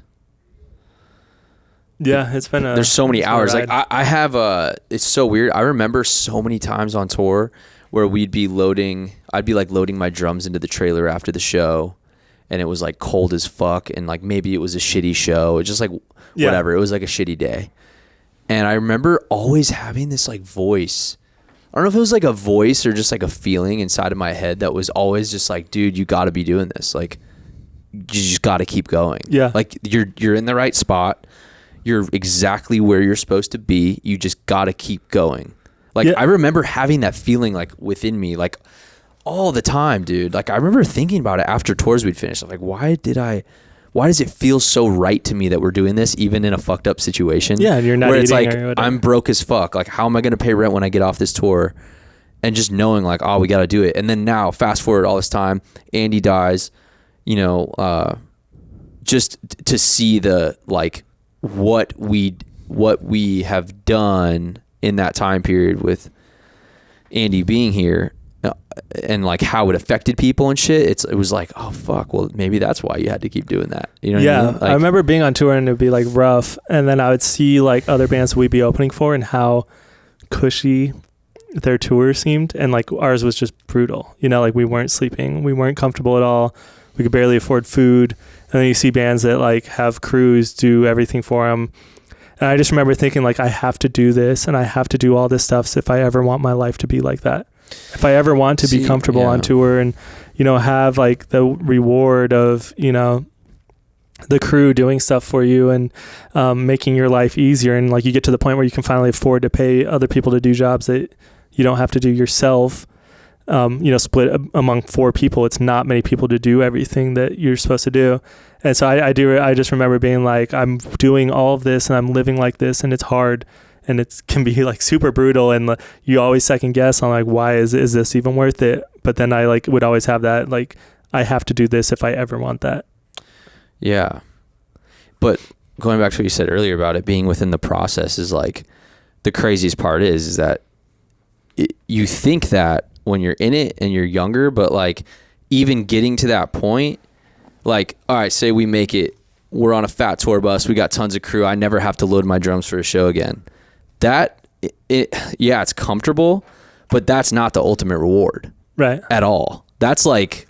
Yeah, it's been
There's so many
it's been a
hours. Like
ride.
I have it's so weird. I remember so many times on tour where I'd be loading my drums into the trailer after the show, and it was like cold as fuck, and like maybe it was a shitty show. It's just like whatever. It was like a shitty day. And I remember always having this like voice. I don't know if it was like a voice or just like a feeling inside of my head that was always just like, dude, you got to be doing this. Like you just got to keep going.
Yeah.
Like you're in the right spot. You're exactly where you're supposed to be. You just got to keep going. Like I remember having that feeling like within me, like all the time, dude. Like I remember thinking about it after tours we'd finished. I'm like, why does it feel so right to me that we're doing this even in a fucked up situation?
Yeah, and you're not
where it's
eating
like
or whatever.
I'm broke as fuck. Like how am I going to pay rent when I get off this tour? And just knowing like, oh, we got to do it. And then now fast forward all this time, Andy dies, just to see the like what we have done in that time period with Andy being here, and like how it affected people and shit. It was like, oh fuck, well maybe that's why you had to keep doing that. You know what I mean? Like,
I remember being on tour and it'd be like rough, and then I would see like other bands we'd be opening for and how cushy their tour seemed, and like ours was just brutal. Like we weren't sleeping, we weren't comfortable at all, we could barely afford food. And then you see bands that like have crews do everything for them. And I just remember thinking like, I have to do this and I have to do all this stuff if I ever want my life to be like that. if I ever want to be comfortable on tour and, you know, have like the reward of, you know, the crew doing stuff for you and making your life easier, and like you get to the point where you can finally afford to pay other people to do jobs that you don't have to do yourself, you know, split among 4 people. It's not many people to do everything that you're supposed to do. And so I just remember being like, I'm doing all of this and I'm living like this, and it's hard and it can be like super brutal, and you always second guess on like, why is this even worth it? But then I like would always have that, like, I have to do this if I ever want that.
Yeah. But going back to what you said earlier about it being within the process is like, the craziest part is that you think that when you're in it and you're younger, but like even getting to that point, like, all right, say we make it, we're on a fat tour bus, we got tons of crew, I never have to load my drums for a show again. That, yeah, it's comfortable, but that's not the ultimate reward.
Right.
At all. That's like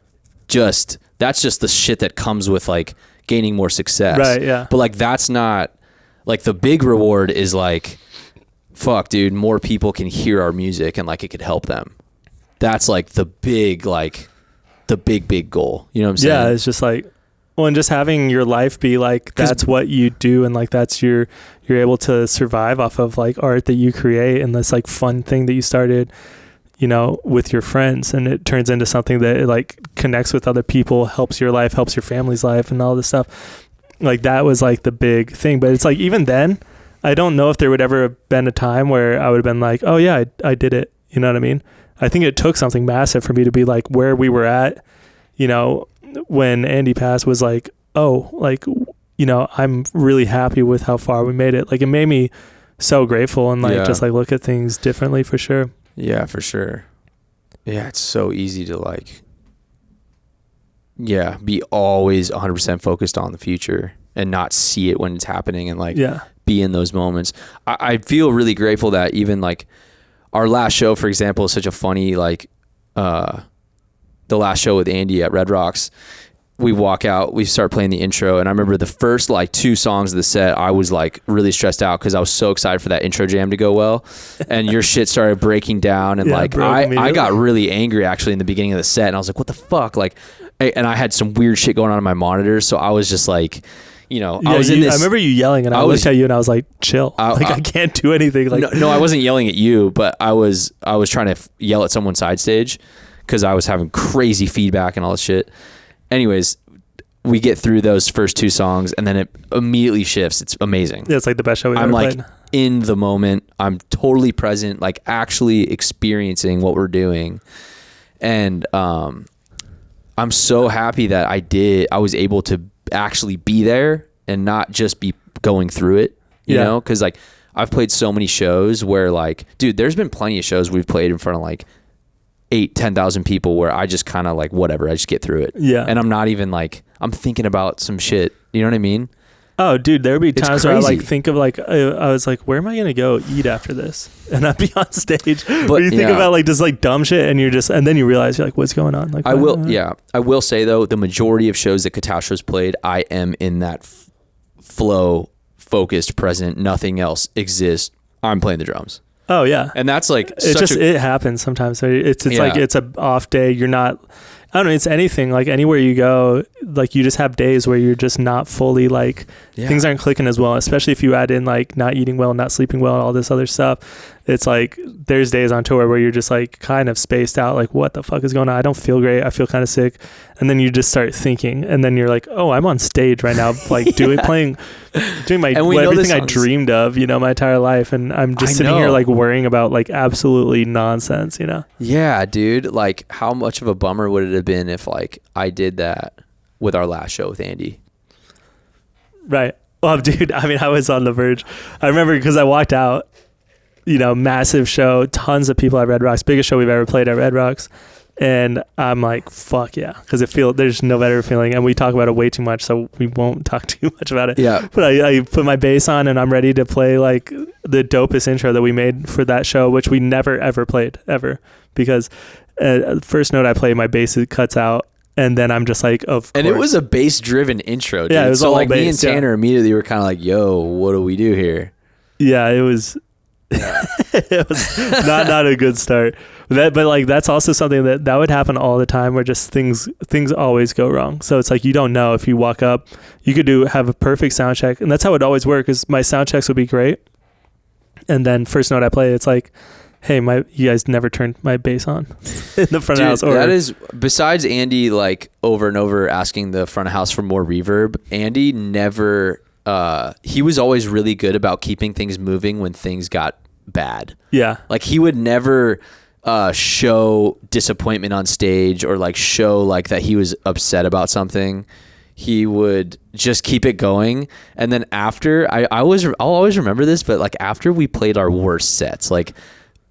that's just the shit that comes with like gaining more success.
Right, yeah.
But like that's not like the big reward is like, fuck, dude, more people can hear our music and like it could help them. That's like the big goal. You know what I'm saying?
Yeah, it's just like, well, and just having your life be like, that's what you do, and like that's you're able to survive off of like art that you create and this like fun thing that you started, you know, with your friends, and it turns into something that like connects with other people, helps your life, helps your family's life, and all this stuff. Like that was like the big thing. But it's like, even then, I don't know if there would ever have been a time where I would have been like, oh yeah, I did it. You know what I mean? I think it took something massive for me to be like where we were at, you know, when Andy passed, was like, oh, like, you know, I'm really happy with how far we made it. Like it made me so grateful and like just like look at things differently for sure.
Yeah, for sure. Yeah, it's so easy to like, yeah, be always 100% focused on the future and not see it when it's happening and like be in those moments. I feel really grateful that even like our last show, for example, is such a funny, like the last show with Andy at Red Rocks. We walk out, we start playing the intro, and I remember the first like 2 songs of the set, I was like really stressed out because I was so excited for that intro jam to go well, and your shit started breaking down, and like I got really angry actually in the beginning of the set, and I was like, what the fuck, like, and I had some weird shit going on in my monitors, so I was just like, you know, I was in this.
I remember you yelling, and I looked at you, and I was like, chill, I can't do anything. Like,
no, I wasn't yelling at you, but I was trying to yell at someone side stage because I was having crazy feedback and all this shit. Anyways, we get through those first 2 songs and then it immediately shifts. It's amazing.
Yeah, it's like the best show we've ever
like
played.
In the moment. I'm totally present, like actually experiencing what we're doing. And I'm so happy that I was able to actually be there and not just be going through it, you know? Cause like I've played so many shows where like, dude, there's been plenty of shows we've played in front of like 10,000 people where I just kind of like, whatever, I just get through it. Yeah. And I'm not even like, I'm thinking about some shit. You know what I mean? Oh,
dude, there would be times where I like think of like, I was like, where am I going to go eat after this? And I'd be on stage. But you think about like just like dumb shit and and then you realize you're like, what's going on? Like,
I will say though, the majority of shows that Katastro's played, I am in that flow, focused, present, nothing else exists. I'm playing the drums.
Oh yeah.
And that's like,
it happens sometimes. It's like, it's a off day. You're not, I don't know, it's anything, like anywhere you go, like you just have days where you're just not fully like, things aren't clicking as well, especially if you add in like not eating well, not sleeping well, and all this other stuff. It's like, there's days on tour where you're just like kind of spaced out, like what the fuck is going on? I don't feel great. I feel kind of sick. And then you just start thinking, and then you're like, oh, I'm on stage right now, like doing my everything I dreamed of, you know, my entire life. And I'm just sitting here like worrying about like absolutely nonsense, you know?
Yeah, dude. Like how much of a bummer would it have been if like I did that with our last show with Andy?
Right. Well, dude, I mean, I was on the verge. I remember because I walked out, you know, massive show, tons of people at Red Rocks, biggest show we've ever played at Red Rocks. And I'm like, fuck yeah. Because there's no better feeling. And we talk about it way too much, so we won't talk too much about it. Yeah. But I put my bass on and I'm ready to play like the dopest intro that we made for that show, which we never, ever played, ever. Because the first note I play, my bass cuts out. And then I'm just like, of course.
And it was a bass-driven intro, dude.
Yeah, it was
so
all
like
bass,
me and Tanner immediately were kind of like, yo, what do we do here?
Yeah, it was It was not a good start. But like that's also something that would happen all the time, where just things always go wrong. So it's like you don't know if you walk up, you could have a perfect sound check, and that's how it always works. Is my sound checks would be great, and then first note I play, it's like, hey, you guys never turned my bass on in the front of the house. Or,
that is, besides Andy like over and over asking the front of house for more reverb, Andy never. He was always really good about keeping things moving when things got bad.
Yeah.
Like he would never show disappointment on stage or like show like that he was upset about something. He would just keep it going. And then after, I'll always remember this, but like after we played our worst sets, like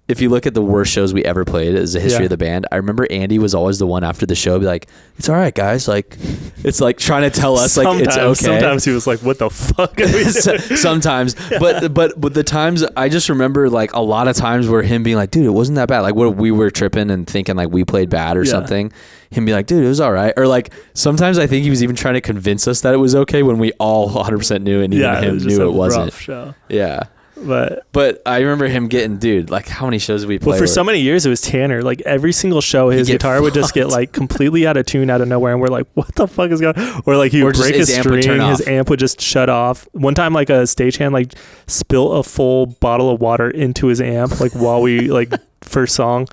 if you look at the worst shows we ever played as a history of the band, I remember Andy was always the one after the show be like, it's all right, guys. Like, it's like trying to tell us like it's okay.
Sometimes he was like, what the fuck are we doing?
Sometimes, but the times I just remember like a lot of times where him being like, dude, it wasn't that bad. Like what we were tripping and thinking like we played bad or something. Him be like, dude, it was all right. Or like sometimes I think he was even trying to convince us that it was okay when we all 100% knew and even him knew it wasn't.
Show.
Yeah.
But
I remember him getting, dude, like how many shows did we play?
Well, for so many years it was Tanner. Like every single show, his guitar would just get like completely out of tune out of nowhere, and we're like, "What the fuck is going on?" Or like he would break a string, his amp would just shut off. One time, like a stagehand like spilt a full bottle of water into his amp, like while we like first song.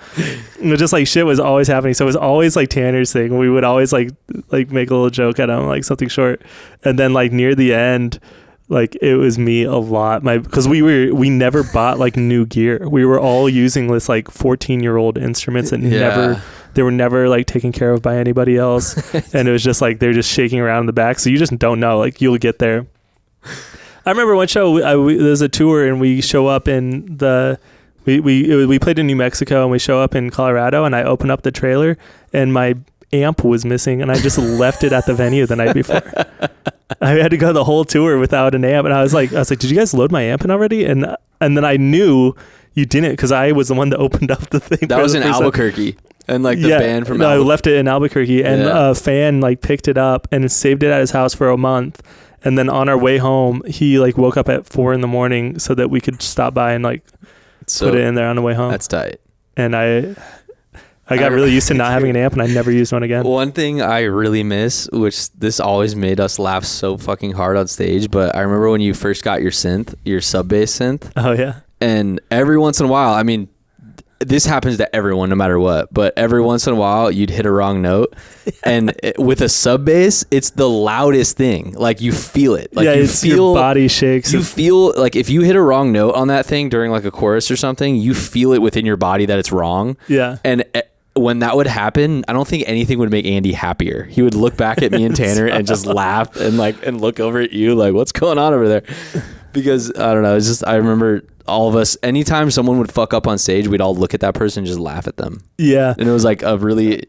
And it just like shit was always happening. So it was always like Tanner's thing. We would always like make a little joke at him, like something short, and then like near the end. Like it was me a lot, because we never bought like new gear. We were all using this like 14-year-old instruments that they were never like taken care of by anybody else, and it was just like they're just shaking around in the back. So you just don't know. Like you'll get there. I remember one show. There's a tour, and we show up in we played in New Mexico, and we show up in Colorado, and I open up the trailer, and my amp was missing, and I just left it at the venue the night before. I had to go the whole tour without an amp, and I was like, did you guys load my amp in already? And then I knew you didn't, because I was the one that opened up the thing.
That was in Albuquerque, and like the band from
I left it in Albuquerque, and a fan like picked it up and saved it at his house for a month. And then on our way home, he like woke up at 4 a.m. so that we could stop by and like put it in there on the way home.
That's tight.
And I got really used to not having an amp, and I never used one again.
One thing I really miss, which this always made us laugh so fucking hard on stage, but I remember when you first got your sub bass synth.
Oh yeah.
And every once in a while, I mean, this happens to everyone no matter what, but every once in a while you'd hit a wrong note. And with a sub bass, it's the loudest thing. Like you feel it. Like you feel
your body shakes.
You feel like if you hit a wrong note on that thing during like a chorus or something, you feel it within your body that it's wrong.
Yeah.
And when that would happen, I don't think anything would make Andy happier. He would look back at me and Tanner and just laugh and look over at you like, what's going on over there? Because I don't know. It's just, I remember all of us, anytime someone would fuck up on stage, we'd all look at that person and just laugh at them.
Yeah.
And it was like a really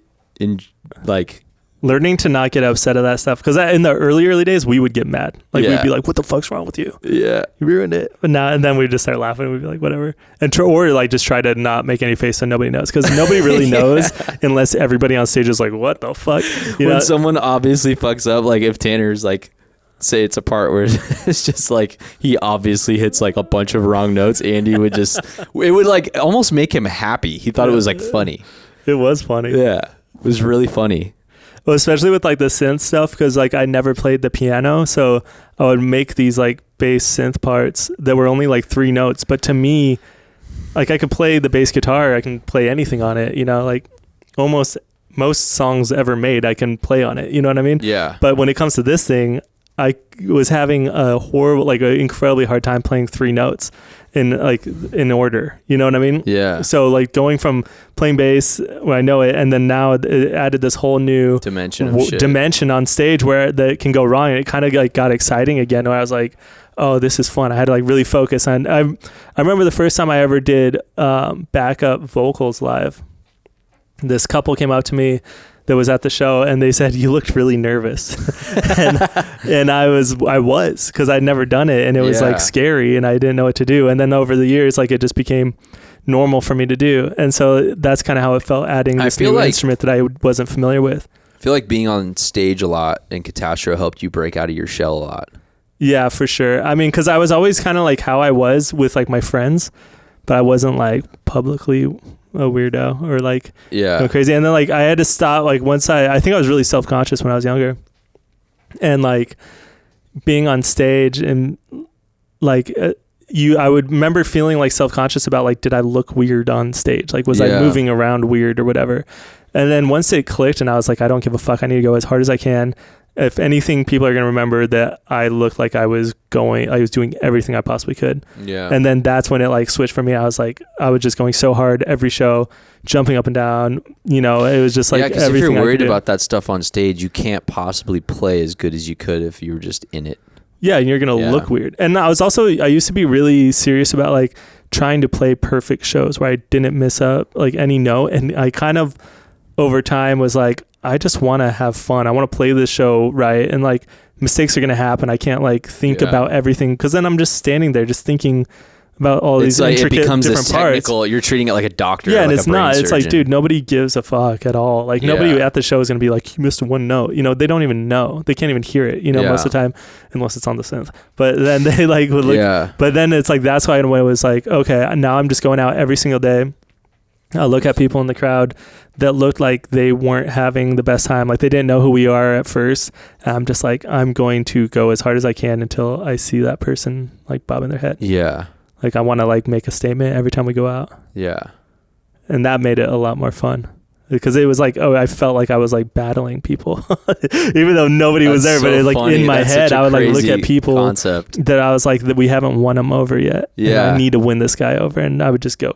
learning to not get upset at that stuff, because in the early days we would get mad, like we'd be like, what the fuck's wrong with you?
You
ruined it. But now and then we'd just start laughing, and we'd be like, whatever, and or like just try to not make any face so nobody knows, because nobody really knows unless everybody on stage is like, what the fuck,
when someone obviously fucks up, like if Tanner's like, say it's a part where it's just like he obviously hits like a bunch of wrong notes, Andy would just it would like almost make him happy. He thought it was like funny.
It was funny.
Yeah, it was really funny.
Well, especially with like the synth stuff, because like I never played the piano, so I would make these like bass synth parts that were only like 3 notes, but to me, like I could play the bass guitar, I can play anything on it, like almost most songs ever made I can play on it, you know what I mean?
Yeah.
But when it comes to this thing, I was having an incredibly hard time playing 3 notes in order, you know what I mean?
Yeah.
So like going from playing bass when I know it, and then now it added this whole new dimension on stage where that can go wrong, and it kind of like got exciting again, where I was like, oh, this is fun. I had to like really focus on. I remember the first time I ever did backup vocals live. This couple came up to me that was at the show, and they said, you looked really nervous. and I was because I'd never done it, and it was like scary, and I didn't know what to do. And then over the years, like it just became normal for me to do. And so that's kind of how it felt, adding this new instrument that I wasn't familiar with.
I feel like being on stage a lot in Catastro helped you break out of your shell a lot.
Yeah, for sure. I mean, because I was always kind of like how I was with like my friends. but I wasn't like publicly a weirdo or like going crazy. And then like I had to stop, like once I think I was really self-conscious when I was younger, and like being on stage and like I would remember feeling like self-conscious about like, did I look weird on stage? Like, was I moving around weird or whatever? And then once it clicked and I was like, I don't give a fuck. I need to go as hard as I can. If anything, people are going to remember that I looked like I was doing everything I possibly could.
Yeah.
And then that's when it like switched for me. I was like, I was just going so hard every show, jumping up and down, you know, it was just like,
yeah, 'cause if you're worried about that stuff on stage, you can't possibly play as good as you could if you were just in it.
Yeah. And you're going to look weird. And I used to be really serious about like trying to play perfect shows where I didn't miss up like any note. And I kind of over time was like, I just want to have fun. I want to play this show right. And like mistakes are going to happen. I can't like think about everything, because then I'm just standing there just thinking about all these intricate
it becomes
different
this technical
parts.
You're treating it like a doctor.
Yeah, and
like
it's not. It's like, dude, nobody gives a fuck at all. Like nobody at the show is going to be like, you missed one note. You know, they don't even know. They can't even hear it, you know, most of the time, unless it's on the synth. But then they like would look. But then it's like, that's why in a way it was like, okay, now I'm just going out every single day. I'll look at people in the crowd that looked like they weren't having the best time. Like they didn't know who we are at first. And I'm just like, I'm going to go as hard as I can until I see that person like bobbing their head.
Yeah.
Like I want to like make a statement every time we go out.
Yeah.
And that made it a lot more fun, because it was like, I felt like I was like battling people even though nobody was there. But it, like funny. In my head, I would like look at people that I was like, that we haven't won them over yet. Yeah. I need to win this guy over. And I would just go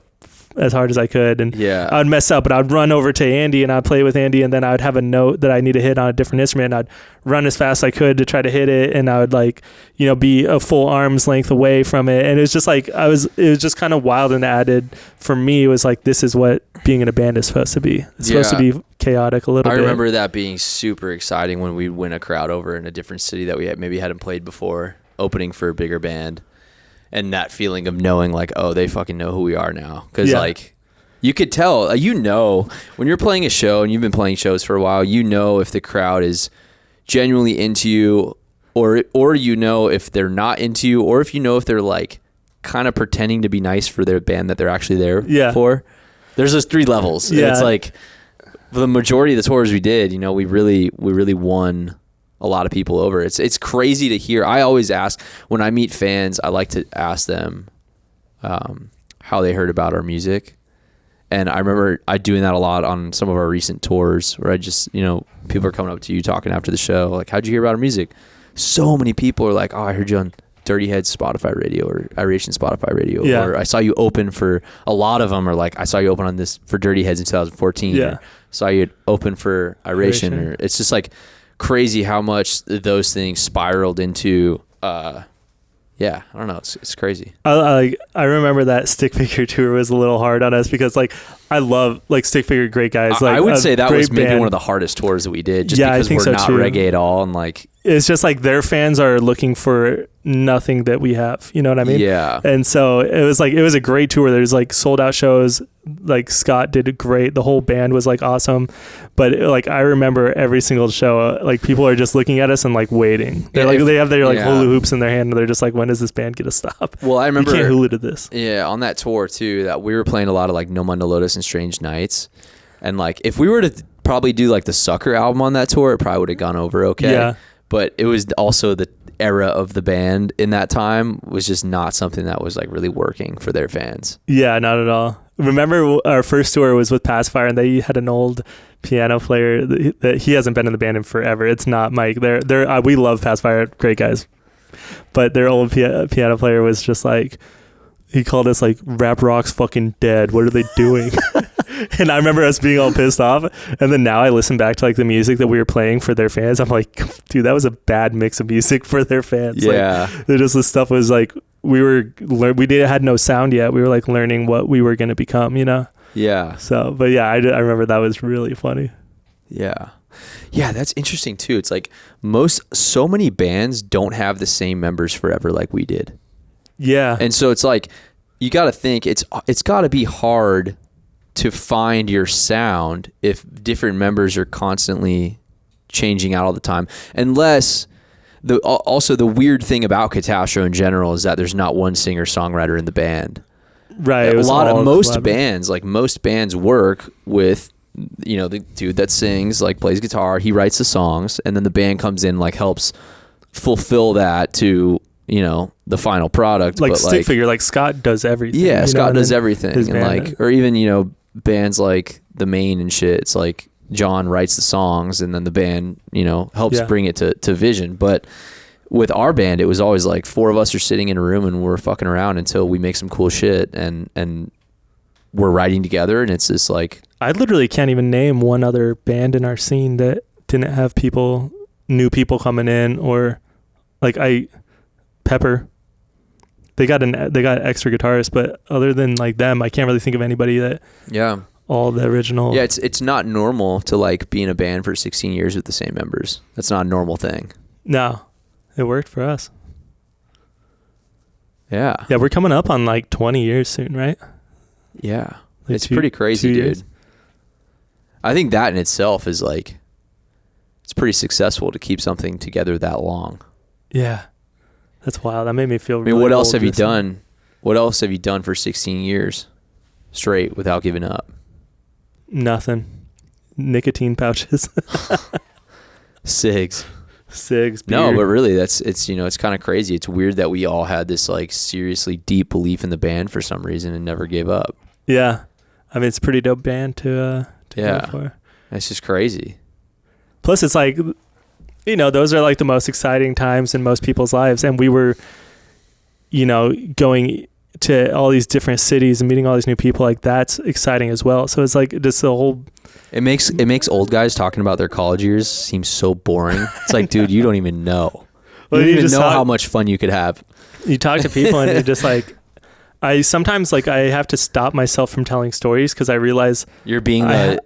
as hard as I could, and I would mess up, but I'd run over to Andy and I'd play with Andy, and then I would have a note that I need to hit on a different instrument, and I'd run as fast as I could to try to hit it, and I would like, you know, be a full arm's length away from it. And it was just like it was just kind of wild, and added for me, it was like, this is what being in a band is supposed to be. It's supposed to be chaotic a little bit.
I remember that being super exciting when we'd win a crowd over in a different city that we maybe hadn't played before, opening for a bigger band. And that feeling of knowing like, oh, they fucking know who we are now. Because like, you could tell, you know, when you're playing a show and you've been playing shows for a while, you know if the crowd is genuinely into you, or you know if they're not into you, or if you know if they're like kind of pretending to be nice for their band that they're actually there for. There's those 3 levels. Yeah. And it's like the majority of the tours we did, you know, we really won a lot of people over. It's crazy to hear. I always ask, when I meet fans, I like to ask them how they heard about our music. And I remember doing that a lot on some of our recent tours, where I just, you know, people are coming up to you talking after the show, like, how'd you hear about our music? So many people are like, oh, I heard you on Dirty Head's Spotify radio, or Iration Spotify radio, or I saw you open for, a lot of them are like, I saw you open on this for Dirty Heads in 2014, or saw you open for Iration. Or it's just like crazy how much those things spiraled into I don't know, it's crazy.
I remember that Stick Figure tour was a little hard on us, because like I love like Stick Figure, great guys. Like
I would say that was maybe one of the hardest tours that we did, just because we're not reggae at all, and like
it's just like their fans are looking for nothing that we have, you know what I mean?
Yeah.
And so it was a great tour. There's like sold out shows. Like Scott did great. The whole band was like awesome. But like I remember every single show, like people are just looking at us and like waiting. They're they have their like hula hoops in their hand, and they're just like, when is this band gonna stop?
Well, I remember
you can't hula to this.
Yeah, on that tour too, that we were playing a lot of like No Mundo Lotus and Strange Nights. And like if we were to probably do like the Sucker album on that tour, it probably would have gone over okay. Yeah. But it was also the era of the band in that time was just not something that was like really working for their fans. Yeah,
not at all. Remember our first tour was with Pacifier, and they had an old piano player that he hasn't been in the band in forever. It's not Mike. We love Pacifier, great guys. But their old piano player was just like, he called us like, rap rock's fucking dead. What are they doing? And I remember us being all pissed off. And then now I listen back to like the music that we were playing for their fans. I'm like, dude, that was a bad mix of music for their fans.
Yeah.
Like, this stuff was like, we had no sound yet. We were like learning what we were going to become, you know?
Yeah.
So, but yeah, I remember that was really funny.
Yeah. Yeah, that's interesting too. It's like so many bands don't have the same members forever like we did.
Yeah.
And so it's like, you got to think it's got to be hard to find your sound if different members are constantly changing out all the time. Unless also the weird thing about Catastro in general is that there's not one singer-songwriter in the band.
Right. It was
most bands work with, you know, the dude that sings, like plays guitar, he writes the songs, and then the band comes in, like helps fulfill that to, you know, the final product.
Like
but
stick figure, like Scott does everything.
Yeah, Scott does everything. And
band,
like, or even, you know, bands like The Main and shit, it's like John writes the songs and then the band, you know, helps bring it to vision. But with our band, it was always like 4 of us are sitting in a room and we're fucking around until we make some cool shit and we're writing together. And it's just like,
I literally can't even name one other band in our scene that didn't have new people coming in, or like Pepper. They got extra guitarists, but other than like them, I can't really think of anybody that all the original.
Yeah, it's not normal to like be in a band for 16 years with the same members. That's not a normal thing.
No, it worked for us.
Yeah.
Yeah, we're coming up on like 20 years soon, right?
Yeah.
Like
it's pretty crazy, dude.
years.
I think that in itself is like, it's pretty successful to keep something together that long.
Yeah. That's wild. That made me feel really
what else
old
have you
listening.
done? What else have you done for 16 years straight without giving up?
Nothing. Nicotine pouches.
Cigs.
Beer.
No, but really it's you know, it's kind of crazy. It's weird that we all had this like seriously deep belief in the band for some reason and never gave up.
Yeah. I mean, it's a pretty dope band to go for.
It's just crazy.
Plus it's like, you know, those are like the most exciting times in most people's lives. And we were, you know, going to all these different cities and meeting all these new people. Like that's exciting as well. So it's like just the whole.
It makes old guys talking about their college years seem so boring. It's like, dude, you don't even know. You don't even know how much fun you could have.
You talk to people and you're just like, I sometimes like I have to stop myself from telling stories because I realize
you're being
I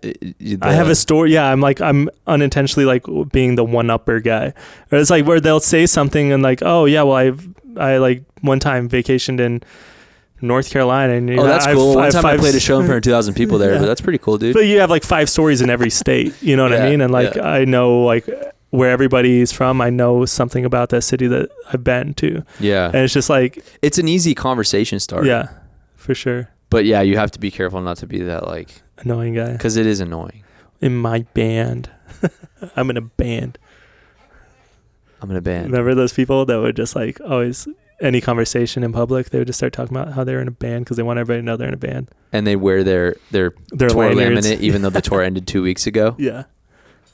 have a story. Yeah, I'm unintentionally like being the one-upper guy. Or it's like where they'll say something and like, oh yeah, well I like one time vacationed in North Carolina. And
that's cool. One time I played a show in front of 2,000 people there, but that's pretty cool, dude.
But you have like 5 stories in every state. You know what I mean? And like I know like where everybody's from. I know something about that city that I've been to.
Yeah.
And it's just like...
It's an easy conversation starter.
Yeah, for sure.
But yeah, you have to be careful not to be that like...
annoying guy.
Because it is annoying.
In my band. I'm in a band. Remember those people that would just like always... any conversation in public, they would just start talking about how they're in a band because they want everybody to know they're in a band.
And they wear their tour laminate even though the tour ended 2 weeks ago.
Yeah.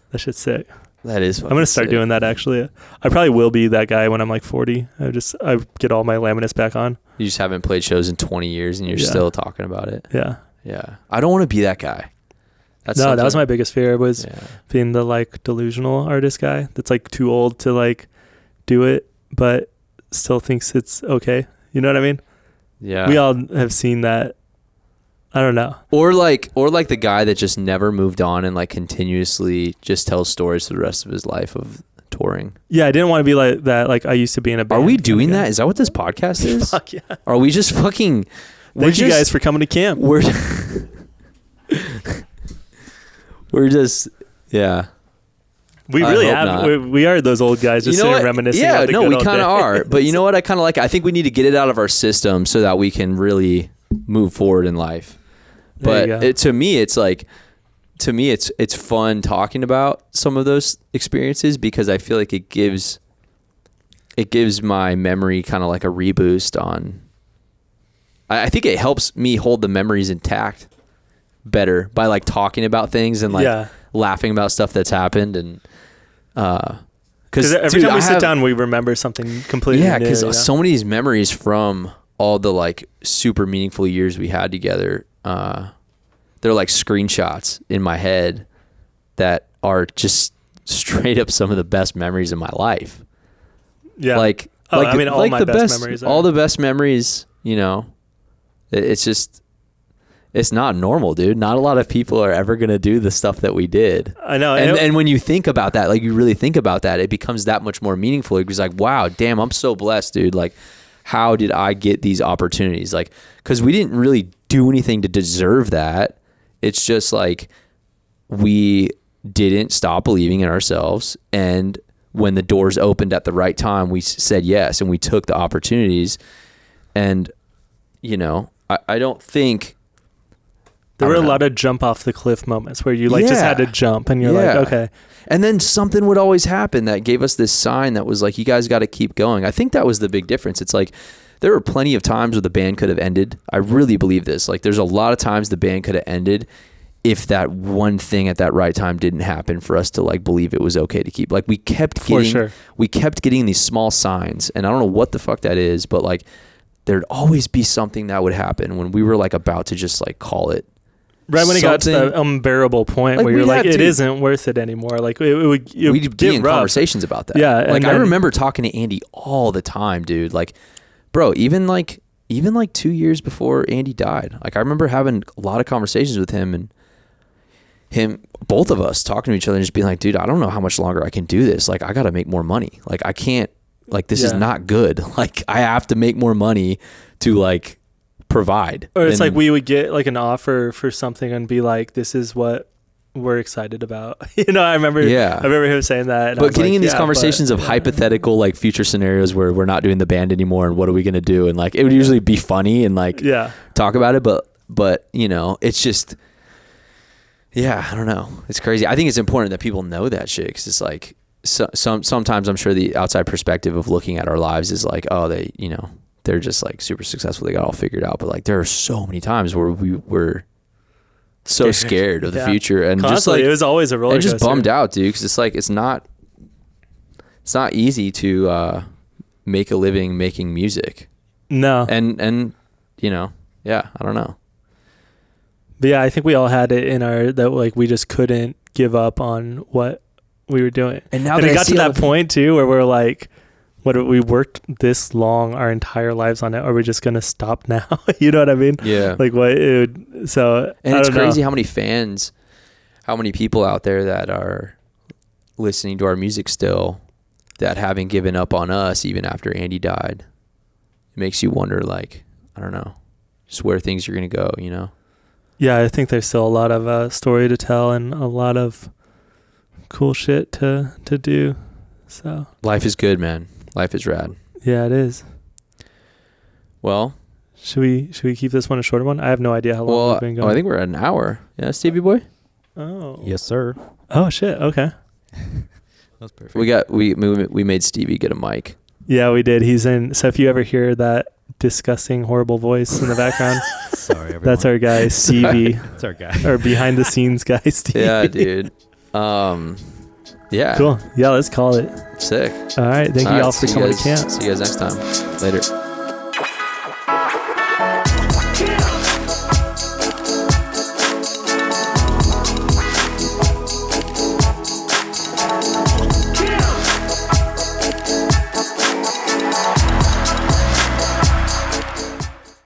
That shit's sick.
That is
I'm going to start doing that actually. I probably will be that guy when I'm like 40. I get all my laminates back on.
You just haven't played shows in 20 years and you're still talking about it.
Yeah.
Yeah. I don't want to be that guy.
That was my biggest fear was being the like delusional artist guy that's like too old to like do it, but still thinks it's okay. You know what I mean?
Yeah.
We all have seen that. I don't know.
Or like the guy that just never moved on and like continuously just tells stories for the rest of his life of touring.
Yeah, I didn't want to be like that. Like I used to be in a band.
Are we doing that? Is that what this podcast is?
Fuck yeah.
Are we just fucking...
Thank you guys for coming to camp.
We're just... Yeah.
We really have. We are those old guys just sitting reminiscing.
Yeah,
no,
we kind of are. But you know what? I kind of like. I think we need to get it out of our system so that we can really move forward in life. But to me, it's fun talking about some of those experiences because I feel like it gives my memory kind of like a reboost on. I think it helps me hold the memories intact better by like talking about things and like laughing about stuff that's happened and.
Because every time we sit down, we remember something completely new.
Because so many of these memories from all the like super meaningful years we had together, they're like screenshots in my head that are just straight up some of the best memories of my life. Yeah. I mean, all my best memories. All the best memories, you know, it's just... It's not normal, dude. Not a lot of people are ever going to do the stuff that we did.
I know.
And when you think about that, like you really think about that, it becomes that much more meaningful. It's like, wow, damn, I'm so blessed, dude. Like, how did I get these opportunities? Like, because we didn't really do anything to deserve that. It's just like we didn't stop believing in ourselves. And when the doors opened at the right time, we said yes and we took the opportunities. And, you know, I don't think
there were a lot of jump off the cliff moments where you like just had to jump and you're like, okay.
And then something would always happen that gave us this sign that was like, you guys got to keep going. I think that was the big difference. It's like, there were plenty of times where the band could have ended. I really believe this. Like, there's a lot of times the band could have ended if that one thing at that right time didn't happen for us to like believe it was okay to keep. Like, we kept getting these small signs, and I don't know what the fuck that is, but like there'd always be something that would happen when we were like about to just like call it.
Right when it got to the unbearable point like where you're like, it isn't worth it anymore. Like we'd
be in conversations about that.
Yeah.
Like I remember talking to Andy all the time, dude. Like, bro, even like 2 years before Andy died, like I remember having a lot of conversations with him and both of us talking to each other and just being like, dude, I don't know how much longer I can do this. Like, I got to make more money. Like, I can't, like, this is not good. Like, I have to make more money to like provide.
Or it's like we would get like an offer for something and be like, this is what we're excited about. You know, I remember him saying that.
But getting in these conversations of hypothetical like future scenarios where we're not doing the band anymore and what are we going to do? And like, it would usually be funny and like talk about it. But you know, it's just, I don't know. It's crazy. I think it's important that people know that shit, because it's like sometimes I'm sure the outside perspective of looking at our lives is like, oh, they're just like super successful. They got all figured out. But like, there are so many times where we were so scared of the future and
constantly,
just like
it was always a roller coaster.
And just bummed out, dude, because it's like it's not easy to make a living making music.
No.
And you know, I don't know.
But yeah, I think we all had it in that like we just couldn't give up on what we were doing. And now it got to that point too where we're like, we worked this long our entire lives on it. Are we just gonna stop now? You know what I mean? Yeah. Like what? And it's
crazy how many fans, how many people out there that are listening to our music still, that haven't given up on us even after Andy died. It makes you wonder, like, I don't know, just where things are gonna go. You know?
Yeah, I think there's still a lot of story to tell and a lot of cool shit to do. So
life is good, man. Life is rad.
Yeah, it is.
Well,
should we keep this one a shorter one? I have no idea how long we've been going.
I think we're at an hour. Yeah, Stevie boy.
Oh, yes, sir.
Oh shit. Okay.
That's perfect.
We made Stevie get a mic.
Yeah, we did. He's in. So if you ever hear that disgusting, horrible voice in the background,
sorry, everyone.
That's our guy, Stevie.
That's our guy.
Or behind the scenes guy, Stevie.
Yeah, dude. Yeah.
Cool. Yeah, let's call it.
Sick.
All right. Thank you all for coming to camp.
See you guys next time. Later.